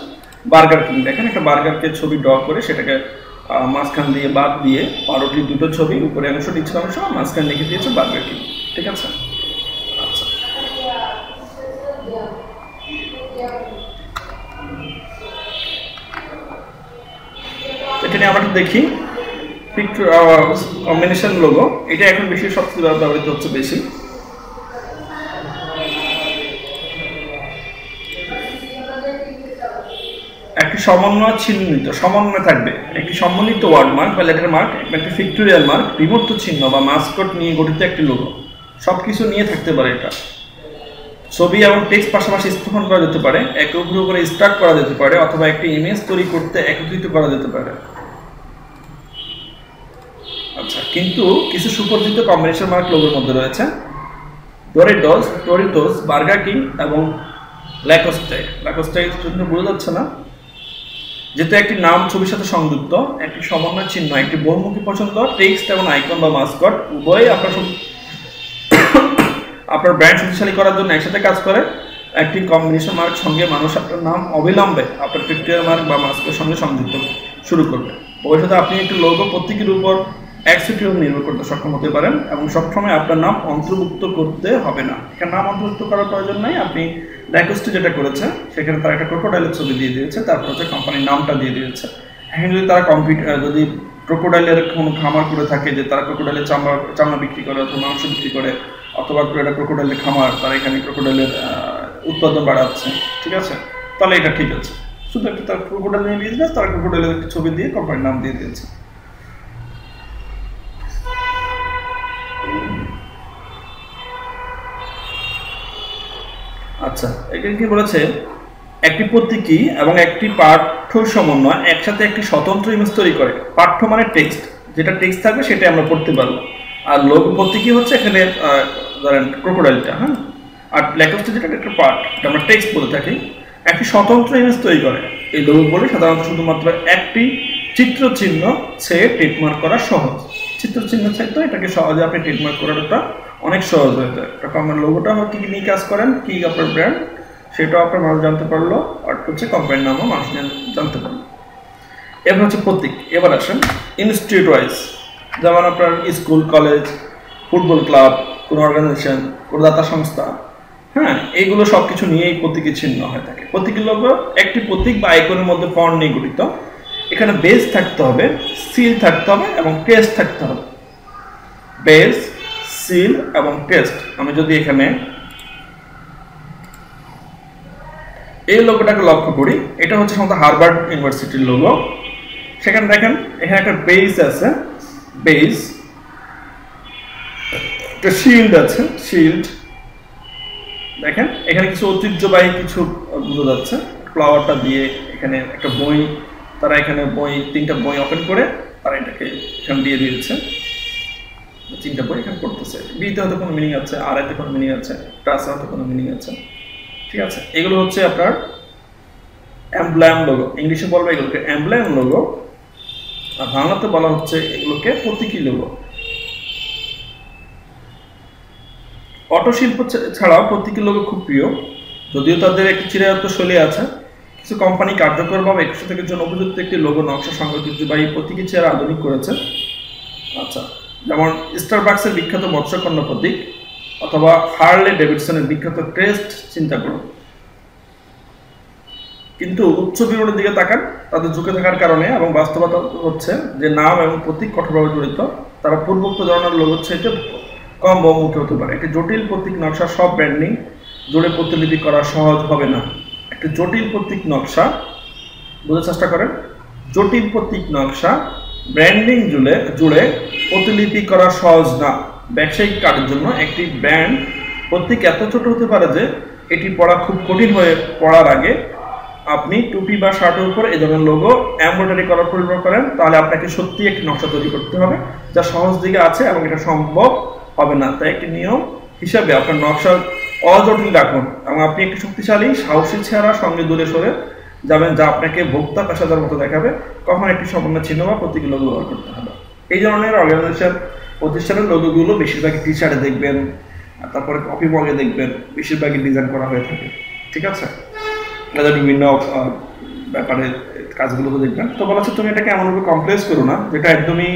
[SPEAKER 2] বার্গার কিং, দেখেন একটা বার্গারকে ছবি ড্র করে সেটাকে মাঝখান দিয়ে বাদ দিয়ে পাউরুটির দুটো ছবি, উপরে অংশ নিচের অংশ, মাঝখান লিখে দিয়েছে বার্গার কিং। ঠিক আছে, আচ্ছা এখানে আমরা দেখি পিকচার কম্বিনেশন লোগো। এটা এখন বেশি সবচেয়ে ব্যবহৃত হচ্ছে বেশি। একটি সমন্বয় চিহ্নিত, সমন্বয় থাকবে একটি সমন্বিত ওয়ার্ড মার্ক বা লেটার মার্ক, একটি পিক্টোরিয়াল মার্ক, বিমূর্ত চিহ্ন বা মাস্কট নিয়ে গঠিত একটি লোগো। সবকিছু নিয়ে থাকতে পারে এটা। ছবি এবং টেক্সট পাশাপাশি স্থাপন করা যেতে পারে, একে অপরের উপরে স্টার্ট করা যেতে পারে, অথবা একটি ইমেজ তৈরি করতে একত্রিত করা যেতে পারে। আচ্ছা, কিন্তু কিছু সুপরিচিত কম্বিনেশন মার্ক লোগোর মধ্যে রয়েছে ডরিটোস, বার্গার কিং এবং ল্যাকোস্টাইক। ল্যাকোস্টাইক জন্য বোঝা যাচ্ছে না, যেহেতু একটি নাম ছবির সাথে সংযুক্ত, একটি সমন্বয় চিহ্ন, একটি বহুমুখী পছন্দ, টেক্সট এবং আইকন বা মাস্কট উভয়ই আপনার ব্র্যান্ড শক্তিশালী করার জন্য একসাথে কাজ করে। একটি কম্বিনেশন মার্ক সঙ্গে মানুষ আপনার নাম অবিলম্বে আপনার পিক্টোরিয়াল মার্ক বা মাস্কের সঙ্গে সংযুক্ত শুরু করবে। ভবিষ্যতে আপনি একটি লোগো প্রতীকের উপর একসাথে নির্ভর করতে সক্ষম হতে পারেন এবং সবসময় আপনার নাম অন্তর্ভুক্ত করতে হবে না। এখানে নাম অন্তর্ভুক্ত করার প্রয়োজন নাই। আপনি ল্যাকোস্টি যেটা করেছে সেখানে তারা একটা ক্রোকোডাইলের ছবি দিয়ে দিয়েছে, তারপর হচ্ছে কোম্পানির নামটা দিয়ে দিয়েছে। এখন যদি তারা যদি ক্রোকোডাইলের কোনো খামার করে থাকে, যে তারা ক্রোকোডাইলের চামড়া বিক্রি করে অথবা মাংস বিক্রি করে, অথবা এটা ক্রোকোডাইলের খামার, তারা এখানে ক্রোকোডাইলের উৎপাদন বাড়াচ্ছে, ঠিক আছে, তাহলে এটা ঠিক আছে। শুধু একটা তার ক্রোকোডাইল নিয়ে বিজনেস, তারা ক্রোকোডাইলের একটা ছবি দিয়ে কোম্পানির নাম দিয়ে দিয়েছে। আচ্ছা, এখানে কি বলেছে, একটি প্রতীকী এবং একটি পাঠ্য সমন্বয় একসাথে একটি স্বতন্ত্র ইমেজ তৈরি করে। পাঠ্য মানে টেক্সট, যেটা টেক্সট থাকবে সেটা আমরা পড়তে পারবো। আর লোগো প্রতীকী হচ্ছে এখানে ধরেন ক্রোকোডাইলটা, হ্যাঁ, আর ল্যাকোস্টি যেটা একটা পার্ট, এটা আমরা টেক্সট বলে থাকি, একটি স্বতন্ত্র ইমেজ তৈরি করে। এই লোগো বলে সাধারণত শুধুমাত্র একটি চিত্র চিহ্ন ছেড়ে ট্রেডমার্ক করা সহজ। চিত্র চিহ্ন ছাড়া এটাকে সহজে আপনি ট্রেডমার্ক করাটা অনেক সহজ হয়ে যায়। কোম্পানির লোগোটা কি নিয়ে কাজ করেন, কি আপনার ব্র্যান্ড, সেটাও আপনার মানুষ জানতে পারলো, আর হচ্ছে কোম্পানির নামও মানুষ জানতে পারলো। এবার হচ্ছে প্রতীক। এবার আসেন ইনস্টিটিউট ওয়াইজ, যেমন আপনার স্কুল, কলেজ, ফুটবল ক্লাব, কোনো অর্গানাইজেশন, কোনো দাতা সংস্থা, হ্যাঁ, এইগুলো সব কিছু নিয়ে এই প্রতীকী চিহ্ন হয়ে থাকে। প্রতীকী লোগো একটি প্রতীক বা আইকনের মধ্যে ফন্ট নিয়ে গঠিত। এখানে বেস থাকতে হবে, সিল থাকতে হবে এবং টেক্সট থাকতে হবে। বেস, সিল এবং টেক্সট। আমি যদি এখানে এই লোগোটাকে লক্ষ্য করি, এটা হচ্ছে সাধারণত হার্ভার্ড ইউনিভার্সিটির লোগো। সেখানে দেখেন এখানে একটা বেস আছে, বেস, একটা শিল্ড আছে, শিল্ড। দেখেন এখানে কিছু ঐতিহ্যবাহী কিছু বোঝা যাচ্ছে, ফ্লাওয়ারটা দিয়ে। এখানে একটা বই, তারা এখানে বই, 3টা বই ওপেন করে তারা এটাকে এখানে দিয়ে দিয়েছে। 3টা বই এখানে পড়তেছে। বিতে হয়তো কোনো মিনিং আছে, আর এতে কোনো মিনিং আছে, টাসে হয়তো কোনো মিনিং আছে, ঠিক আছে। এগুলো হচ্ছে আপনার এমব্লেম লোগো, ইংলিশে বলবো এগুলোকে এমব্লেম লোগো, আর বাংলাতে বলা হচ্ছে এগুলোকে প্রতীকী লোগো। অটো শিল্প ছাড়াও প্রতীকী লোগো খুব প্রিয়, যদিও তাদের একটি চিরায়ত শৈলী আছে। কিছু কোম্পানি কার্যকরভাবে 21 শতকের জন্য উপযুক্ত একটি লোগো নকশা সংগঠিতবাহী প্রতীকী চেহারা আধুনিক করেছে। আচ্ছা, যেমন স্টারবাকসের বিখ্যাত মৎস্যকন্যা প্রতীক, অথবা হার্লে ডেভিডসনের বিখ্যাত ক্রেস্ট চিন্তা করুন। কিন্তু উচ্চ বিবরণের দিকে তাকান, তাদের ঝুঁকে থাকার কারণে এবং বাস্তবতা হচ্ছে যে নাম এবং প্রতীক কঠোরভাবে জড়িত, তারা পূর্বোক্ত ধরনের লোগোর চাইতে কম বহুমুখী হতে পারে। একটি জটিল প্রতীক নকশা সব ব্র্যান্ডিং জুড়ে প্রতিলিপি করা সহজ হবে না। একটি জটিল প্রতীক নকশা, বোঝার চেষ্টা করেন, জটিল প্রতীক নকশা ব্র্যান্ডিং জুড়ে প্রতিলিপি করা সহজ না। ব্যবসায়িক কাজের জন্য একটি ব্র্যান্ড প্রতীক এত ছোট হতে পারে যে এটি পড়া খুব কঠিন হয়ে পড়ার আগে আপনি টুপি বা শার্টের উপর এই ধরনের লোগো এমব্রয়ডারি করার পরিবার করেন, তাহলে আপনাকে সত্যি একটি নকশা তৈরি করতে হবে যা সহজ দিকে আছে এবং এটা সম্ভব হবে না। তাই একটি নিয়ম হিসাবে আপনার নকশা অজটিল রাখুন এবং আপনি একটি শক্তিশালী সাহসী চেহারা সঙ্গে দূরে সরে যাবেন যা আপনাকে ভোক্তা পেশাদার মতো দেখাবে। কখন একটি সম্পূর্ণ চিহ্ন বা প্রতীকী লোগো ব্যবহার করতে হবে। এই ধরনের অর্গানাইজেশন প্রতিষ্ঠানের লোগোগুলো বেশিরভাগই টি শার্টে দেখবেন, তারপরে কফি মগে দেখবেন, বেশিরভাগই ডিজাইন করা হয়ে থাকে। ঠিক আছে, এদের বিভিন্ন ব্যাপারে কাজগুলো দেখবেন। তো বলা হচ্ছে তুমি এটাকে এমনভাবে কমপ্লেক্স করো না যেটা একদমই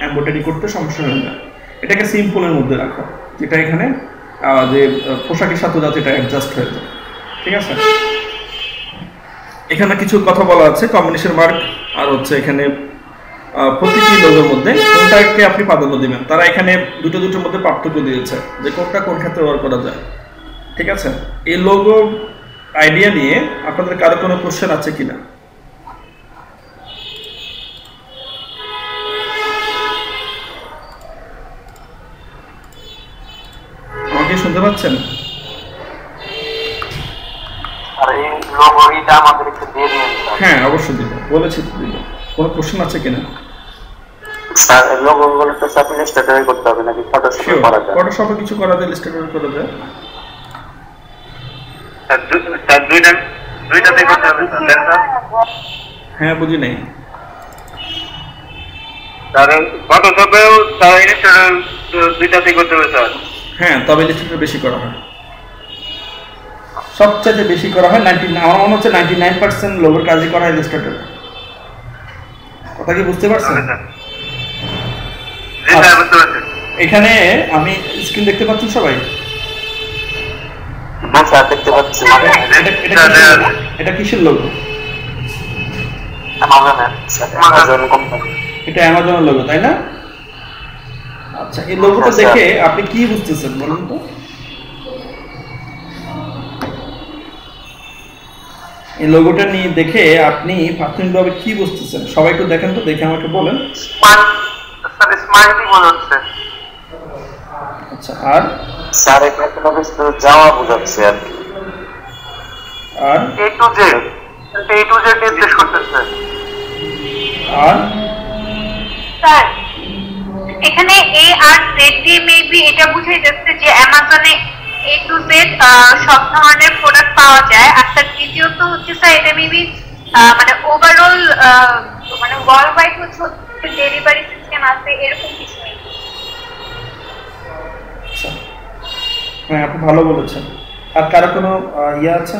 [SPEAKER 2] এমব্রয়ডারি করতে সমস্যা হয়ে যায়। এটাকে সিম্পলের মধ্যে রাখো, যেটা এখানে যে পোশাকের সাথে যাতে এটা অ্যাডজাস্ট হয়ে যায়। ঠিক আছে, এখানে কিছু কথা বলা আছে কম্বিনেশন মার্ক আর হচ্ছে এখানে প্রতিটি লোগোর মধ্যে কোনটাকে আপনি প্রাধান্য দিবেন। তারা এখানে দুটোর মধ্যে পার্থক্য দিয়েছে যে কোনটা কোন ক্ষেত্রে ব্যবহার করা যায়। ঠিক আছে, এই লোগো আইডিয়া নিয়ে আপনাদের কারো কোনো কোশ্চেন আছে কিনা? আমাকে শুনতে পাচ্ছেন? হ্যাঁ অবশ্যই দিব, বলেছি তো দিব। কোনো কোশ্চেন আছে কিনা?
[SPEAKER 5] স্যার লোগোগুলো তো সব ইলাস্ট্রেটরে করতে হবে নাকি ফটোশপে করা যায়?
[SPEAKER 2] ফটোশপে কিছু করা যায়, ইলাস্ট্রেটরে করা যায়।
[SPEAKER 1] স্যার দুইটাতেই করতে হবে স্যার।
[SPEAKER 2] হ্যাঁ বুঝি নাই।
[SPEAKER 1] স্যার ফটোশপেও স্যার ইলাস্ট্রেটর দুইটাতেই করতে হবে স্যার।
[SPEAKER 2] হ্যাঁ, তবে ইলাস্ট্রেটর বেশি করা হয়, সবচেয়ে বেশি করা হয়। আমার মনে হচ্ছে 99% লোগোর কাজই করা হয় ইলাস্ট্রেটর। কথা কি বুঝতে পারছেন? এখানে আমি স্ক্রিন দেখতে পাচ্ছেন সবাই?
[SPEAKER 5] হ্যাঁ স্যার দেখতে পাচ্ছি।
[SPEAKER 2] এটা কিসের লোগো?
[SPEAKER 5] Amazon company.
[SPEAKER 2] এটা অ্যামাজনের লোগো, তাই না? আচ্ছা, এই লোগোটা দেখে আপনি কি বুঝতেছেন বলুন তো? এই লোগোটা নিয়ে দেখে আপনি প্রাথমিকভাবে কি বুঝতেছেন? সবাই একটু দেখেন তো, দেখে আমাকে বলেন।
[SPEAKER 1] স্মাইলি মনে হচ্ছে।
[SPEAKER 2] আচ্ছা, আর
[SPEAKER 5] স্যার এটা কোনো কিছু যাওয়া বোঝাচ্ছে আর কি।
[SPEAKER 2] আর
[SPEAKER 1] A to Z নির্দেশ করতেছে।
[SPEAKER 2] আর
[SPEAKER 4] স্যার এখানে এ আর জেড দিয়ে মেবি এটা বুঝাই যাচ্ছে যে অ্যামাজনে এ টু জেড সব ধরনের প্রোডাক্ট পাওয়া যায়। আর তার দ্বিতীয়ত হচ্ছে স্যার এটা মেবি মানে ওভারঅল মানে ওয়ার্ল্ড ওয়াইড হচ্ছে ডেলিভারি সিস্টেম আছে এরকম কিছু নেই।
[SPEAKER 2] আচ্ছা, হ্যাঁ আপনি ভালো বলেছেন। আর কারো কোনো ইয়ে আছে?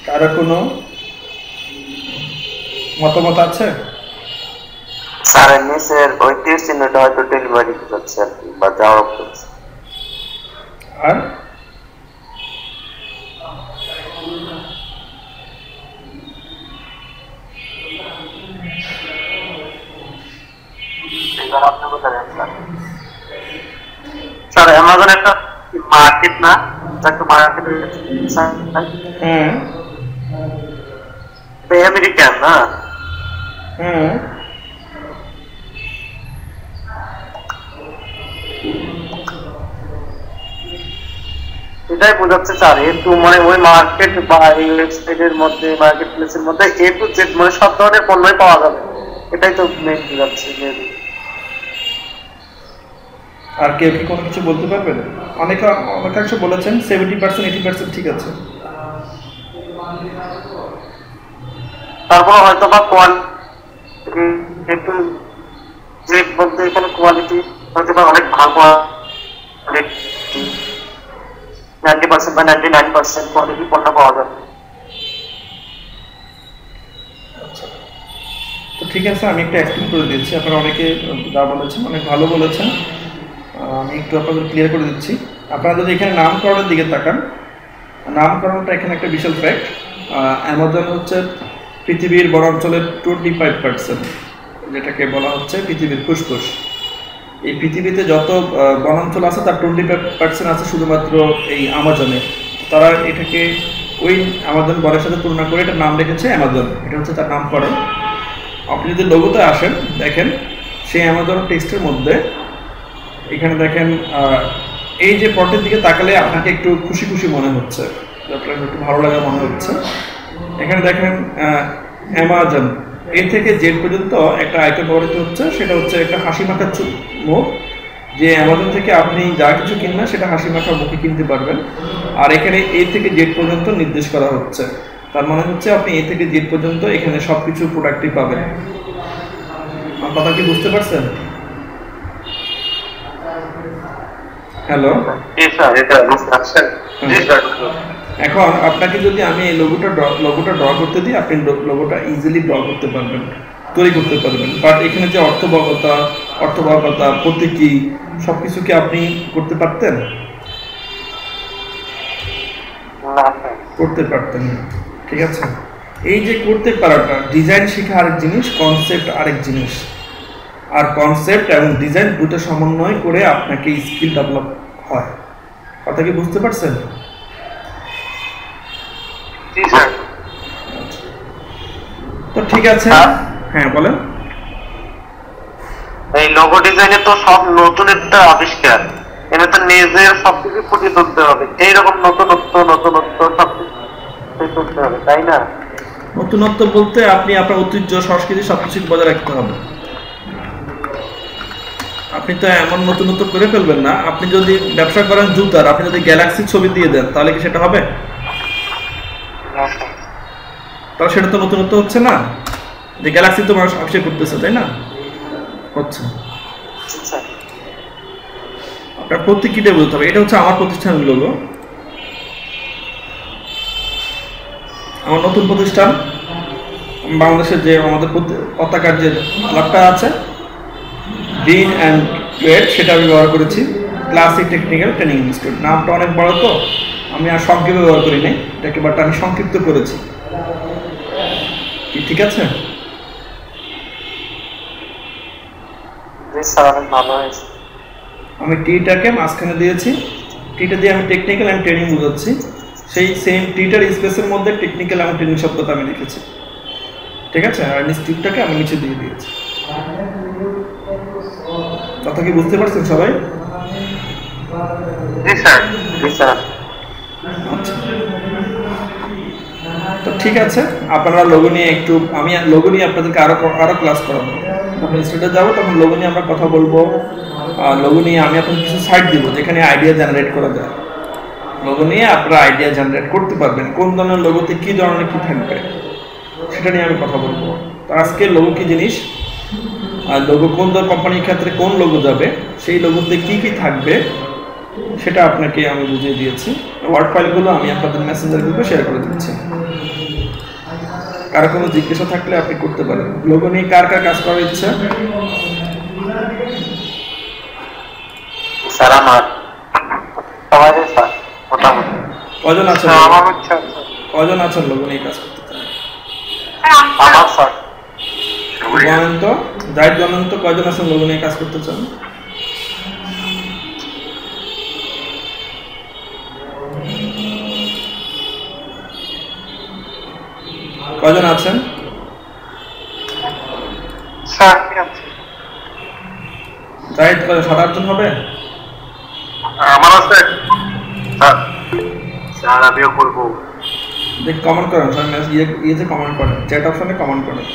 [SPEAKER 2] কারো কোনো মতামত আছে?
[SPEAKER 5] স্যার নিচের ওই তীর চিহ্নটা হয়তো ডেলিভারি বোঝাচ্ছে আর কি, বা যাওয়া বোঝাচ্ছে।
[SPEAKER 2] আর
[SPEAKER 5] স্যার অ্যামাজন একটা মার্কেট না, একটা মার্কেট।
[SPEAKER 2] হ্যাঁ
[SPEAKER 5] আমেরিকান না?
[SPEAKER 2] হ্যাঁ
[SPEAKER 5] এটাই বোঝাচ্ছে স্যার। একটু মানে ওই মার্কেট বা এই ওয়েবসাইটের মধ্যে, মার্কেট প্লেসের মধ্যে এ টু জেড মানে সব ধরনের পণ্যই পাওয়া যাবে, এটাই তো মেইন বোঝাচ্ছে।
[SPEAKER 2] আর কেউ কি কোনো কিছু বলতে পারবেন? অনেকাংশ বলেছেন 70% 80% ঠিক আছে।
[SPEAKER 5] তারপর হয়তো বা কোয়ালিটি একটু জেড বলতে এখানে কোয়ালিটি হয়তো বা অনেক ভালো কোয়ালিটি, 90% বা 99% কোয়ালিটি পণ্য পাওয়া যাবে।
[SPEAKER 2] তো ঠিক আছে, আমি একটা এক্সপ্লেন করে দিচ্ছি। আপনারা অনেকে যা বলেছেন অনেক ভালো বলেছেন, আমি একটু আপনাদের ক্লিয়ার করে দিচ্ছি। আপনারা যদি এখানে নামকরণের দিকে তাকান, নামকরণটা এখানে একটা বিশাল ফ্যাক্ট। অ্যামাজন হচ্ছে পৃথিবীর বনাঞ্চলের 25%, যেটাকে বলা হচ্ছে পৃথিবীর ফুসফুস। এই পৃথিবীতে যত বনাঞ্চল আছে তার 25% আছে শুধুমাত্র এই আমাজনে। তারা এটাকে ওই আমাজন বনের সাথে তুলনা করে এটার নাম রেখেছে অ্যামাজন। এটা হচ্ছে তার নামকরণ। আপনি যদি লোগোতে আসেন দেখেন সেই অ্যামাজন টেক্সটের মধ্যে এখানে দেখেন এই যে পটের দিকে তাকালে আপনাকে একটু খুশি খুশি মনে হচ্ছে, আপনার একটু ভালো লাগা মনে হচ্ছে। এখানে দেখেন অ্যামাজন এ থেকে জেড পর্যন্ত একটা আইকন ব্যবহৃত হচ্ছে, সেটা হচ্ছে একটা হাসি মাখা মুখ, যে অ্যামাজন থেকে আপনি যা কিছু কিনবেন সেটা হাসি মাখা মুখে কিনতে পারবেন। আর এখানে এ থেকে জেড পর্যন্ত নির্দেশ করা হচ্ছে, তার মানে হচ্ছে আপনি এ থেকে জেড পর্যন্ত এখানে সব কিছু প্রোডাক্টই পাবেন। কথা কি বুঝতে পারছেন? হ্যালো, এখন আপনাকে যদি আমি এই লোগোটা ড্র করতে দিই, আপনি লোগোটা ইজিলি ড্র করতে পারবেন, তৈরি করতে পারবেন। বাট এখানে যে অর্থবহতা প্রতীকী সবকিছু কি আপনি করতে পারতেন? করতে পারতেন না। ঠিক আছে, এই যে করতে পারাটা, ডিজাইন শেখা আরেক জিনিস, কনসেপ্ট আরেক জিনিস। আর কনসেপ্ট এবং ডিজাইন দুটো সমন্বয় করে আপনাকে স্কিল ডেভেলপ হয়। কথা কি বুঝতে পারছেন? তো ঠিক আছে, হ্যাঁ বলেন।
[SPEAKER 5] এই লোগো ডিজাইনে তো সব নতুন একটা আবিষ্কার, এনে তো নিজের সবকিছু ফুটিয়ে তুলতে হবে, এইরকম নতুনত্ব সবকিছু তুলতে হবে, তাই না?
[SPEAKER 2] নতুনত্ব বলতে আপনি আপনার ঐতিহ্য সংস্কৃতি সবকিছু বজায় রাখতে হবে। আপনি তো এমন নতুনত্ব করে ফেলবেন না। আপনি যদি ব্যবসা করেন জুতার, আপনি যদি গ্যালাক্সির ছবি দিয়ে দেন তাহলে কি সেটা হবে? তাহলে সেটা তো নতুনত্ব হচ্ছে না, যে গ্যালাক্সি তো মানুষ আবিষ্কার করতেছে, তাই না? হচ্ছে। আপনার প্রতীকীটা বলতে হবে। এটা হচ্ছে আমার প্রতিষ্ঠানের লোগো, আমার নতুন প্রতিষ্ঠান। বাংলাদেশের যে আমাদের পতাকার যে আলাপটা আছে, গ্রিন অ্যান্ড রেড, সেটা আমি ব্যবহার করেছি। Classic technical training institute. নামটা অনেক বড়, তো আমি আর সংক্ষেপে ব্যবহার করি নাই এটাকে, বাট আমি সংক্ষিপ্ত করেছি। ঠিক আছে? আমি টিটাকে মাঝখানে দিয়েছি, টিটা দিয়ে আমি টেকনিক্যাল অ্যান্ড ট্রেনিং বোঝাচ্ছি। সেই সেম টিটার স্পেসের মধ্যে টেকনিক্যাল এবং ট্রেনিং শব্দটা আমি লিখেছি। ঠিক আছে, আর ইনস্টিটিউটটাকে আমি নিচে দিয়ে দিয়েছি। কথা কি বুঝতে পারছেন সবাই? আচ্ছা, তো ঠিক আছে, আপনারা লোগো নিয়ে একটু, আমি লোগো নিয়ে আপনাদেরকে আরো ক্লাস করাবো। যখন ইনস্টিটিউটে যাবো তখন লোগো নিয়ে আমরা কথা বলবো। লোগো নিয়ে আমি আপনাদের কিছু সাইট দিব যেখানে আইডিয়া জেনারেট করা যায়। লোগো নিয়ে আপনারা আইডিয়া জেনারেট করতে পারবেন, কোন ধরনের লোগোতে কি ধরনের কি থাকবে সেটা নিয়ে আমি কথা বলবো। তো আজকে লোগো কি জিনিস, আর লোগো কোন কোম্পানির ক্ষেত্রে কোন লোগো যাবে, সেই লোগোতে কি কি থাকবে সেটা আপনাকে আমি বুঝিয়ে দিয়েছি। ওয়ার্ড ফাইলগুলো আমি আপনাদের মেসেঞ্জার গ্রুপে শেয়ার করে দিচ্ছি। কারো কোনো জিজ্ঞাসা থাকলে আপনি করতে পারেন। লোগো নিয়ে কার কার কাজ করার ইচ্ছা?
[SPEAKER 5] স্যার আমার সবাই স্যার মোটামুটি
[SPEAKER 2] কজন আছেন?
[SPEAKER 5] আমার ইচ্ছা
[SPEAKER 2] কজন আছেন লোগো নিয়ে কাজ করতে চান?
[SPEAKER 5] আমার স্যার
[SPEAKER 2] বলেন তো, জাহিদ বলেন তো, কজন আছেন লোগো নিয়ে কাজ করতে চান? কজন আছেন?
[SPEAKER 5] স্যার
[SPEAKER 2] জাহিদ কজন? 7-8 জন হবে?
[SPEAKER 1] আমার আছে স্যার। স্যার আমিও করবো।
[SPEAKER 2] দেখ কমেন্ট করেন, ইয়েতে কমেন্ট করেন, চ্যাট অপশনে কমেন্ট করেন।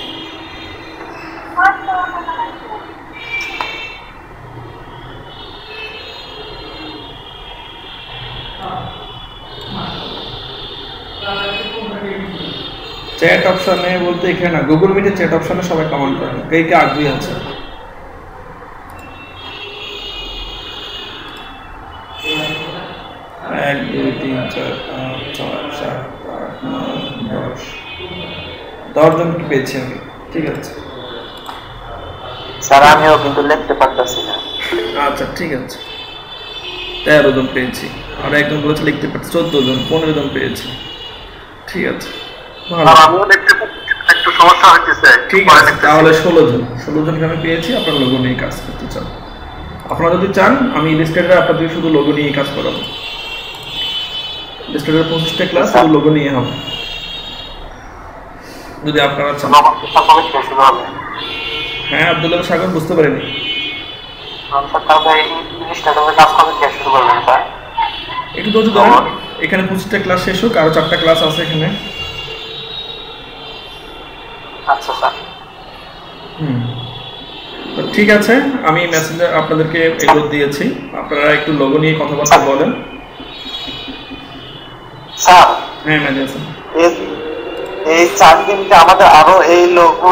[SPEAKER 2] চ্যাট অপশনে বলতে এখানে না, গুগল মিটের চ্যাট অপশনে সবাই কমেন্ট করেন কে কে আগ্রহী আছে। এক, দুই, তিন, চার, পাঁচ, ছয়, সাত, আট, 9, 10 জন পেয়েছি আমি। ঠিক আছে
[SPEAKER 5] স্যার, আমিও কিন্তু লিখতে পারতেছি না।
[SPEAKER 2] আচ্ছা ঠিক আছে, 13 জন পেয়েছি। আর একজন বলেছে লিখতে পারছে, 14 জন, 15 জন পেয়েছি। ঠিক আছে, ভালো।
[SPEAKER 1] আমিও দেখতে একটু সমস্যা হচ্ছে।
[SPEAKER 2] ঠিক আছে, তাহলে 16 জনকে আমি পেয়েছি। আপনার লোগো নিয়ে কাজ করতে চান? আপনারা যদি চান আমি ইলাস্ট্রেটরে আপনাদের শুধু লোগো নিয়ে কাজ করাবো। ইলাস্ট্রেটরের 25টা ক্লাস শুধু লোগো নিয়ে হবে, যদি আপনারা চান। হ্যাঁ আব্দুল্লাহ সাগর, বুঝতে পারিনি।
[SPEAKER 3] স্যার তাহলে ইংলিশটা তবে ক্লাস কবে থেকে শুরু করবেন স্যার?
[SPEAKER 2] একটু ধৈর্য ধরেন, এখানে 25টা ক্লাস শেষ হোক, আরো 4টা ক্লাস আছে এখানে।
[SPEAKER 3] আচ্ছা স্যার।
[SPEAKER 2] তো ঠিক আছে, আমি মেসেঞ্জার আপনাদেরকে এগুলো দিয়েছি, আপনারা একটু লোগো নিয়ে কথাবার্তা বলেন।
[SPEAKER 5] স্যার
[SPEAKER 2] হ্যাঁ মেহেদি হাসান,
[SPEAKER 5] এই 4 দিনটা আমাদের আরো এই লোগো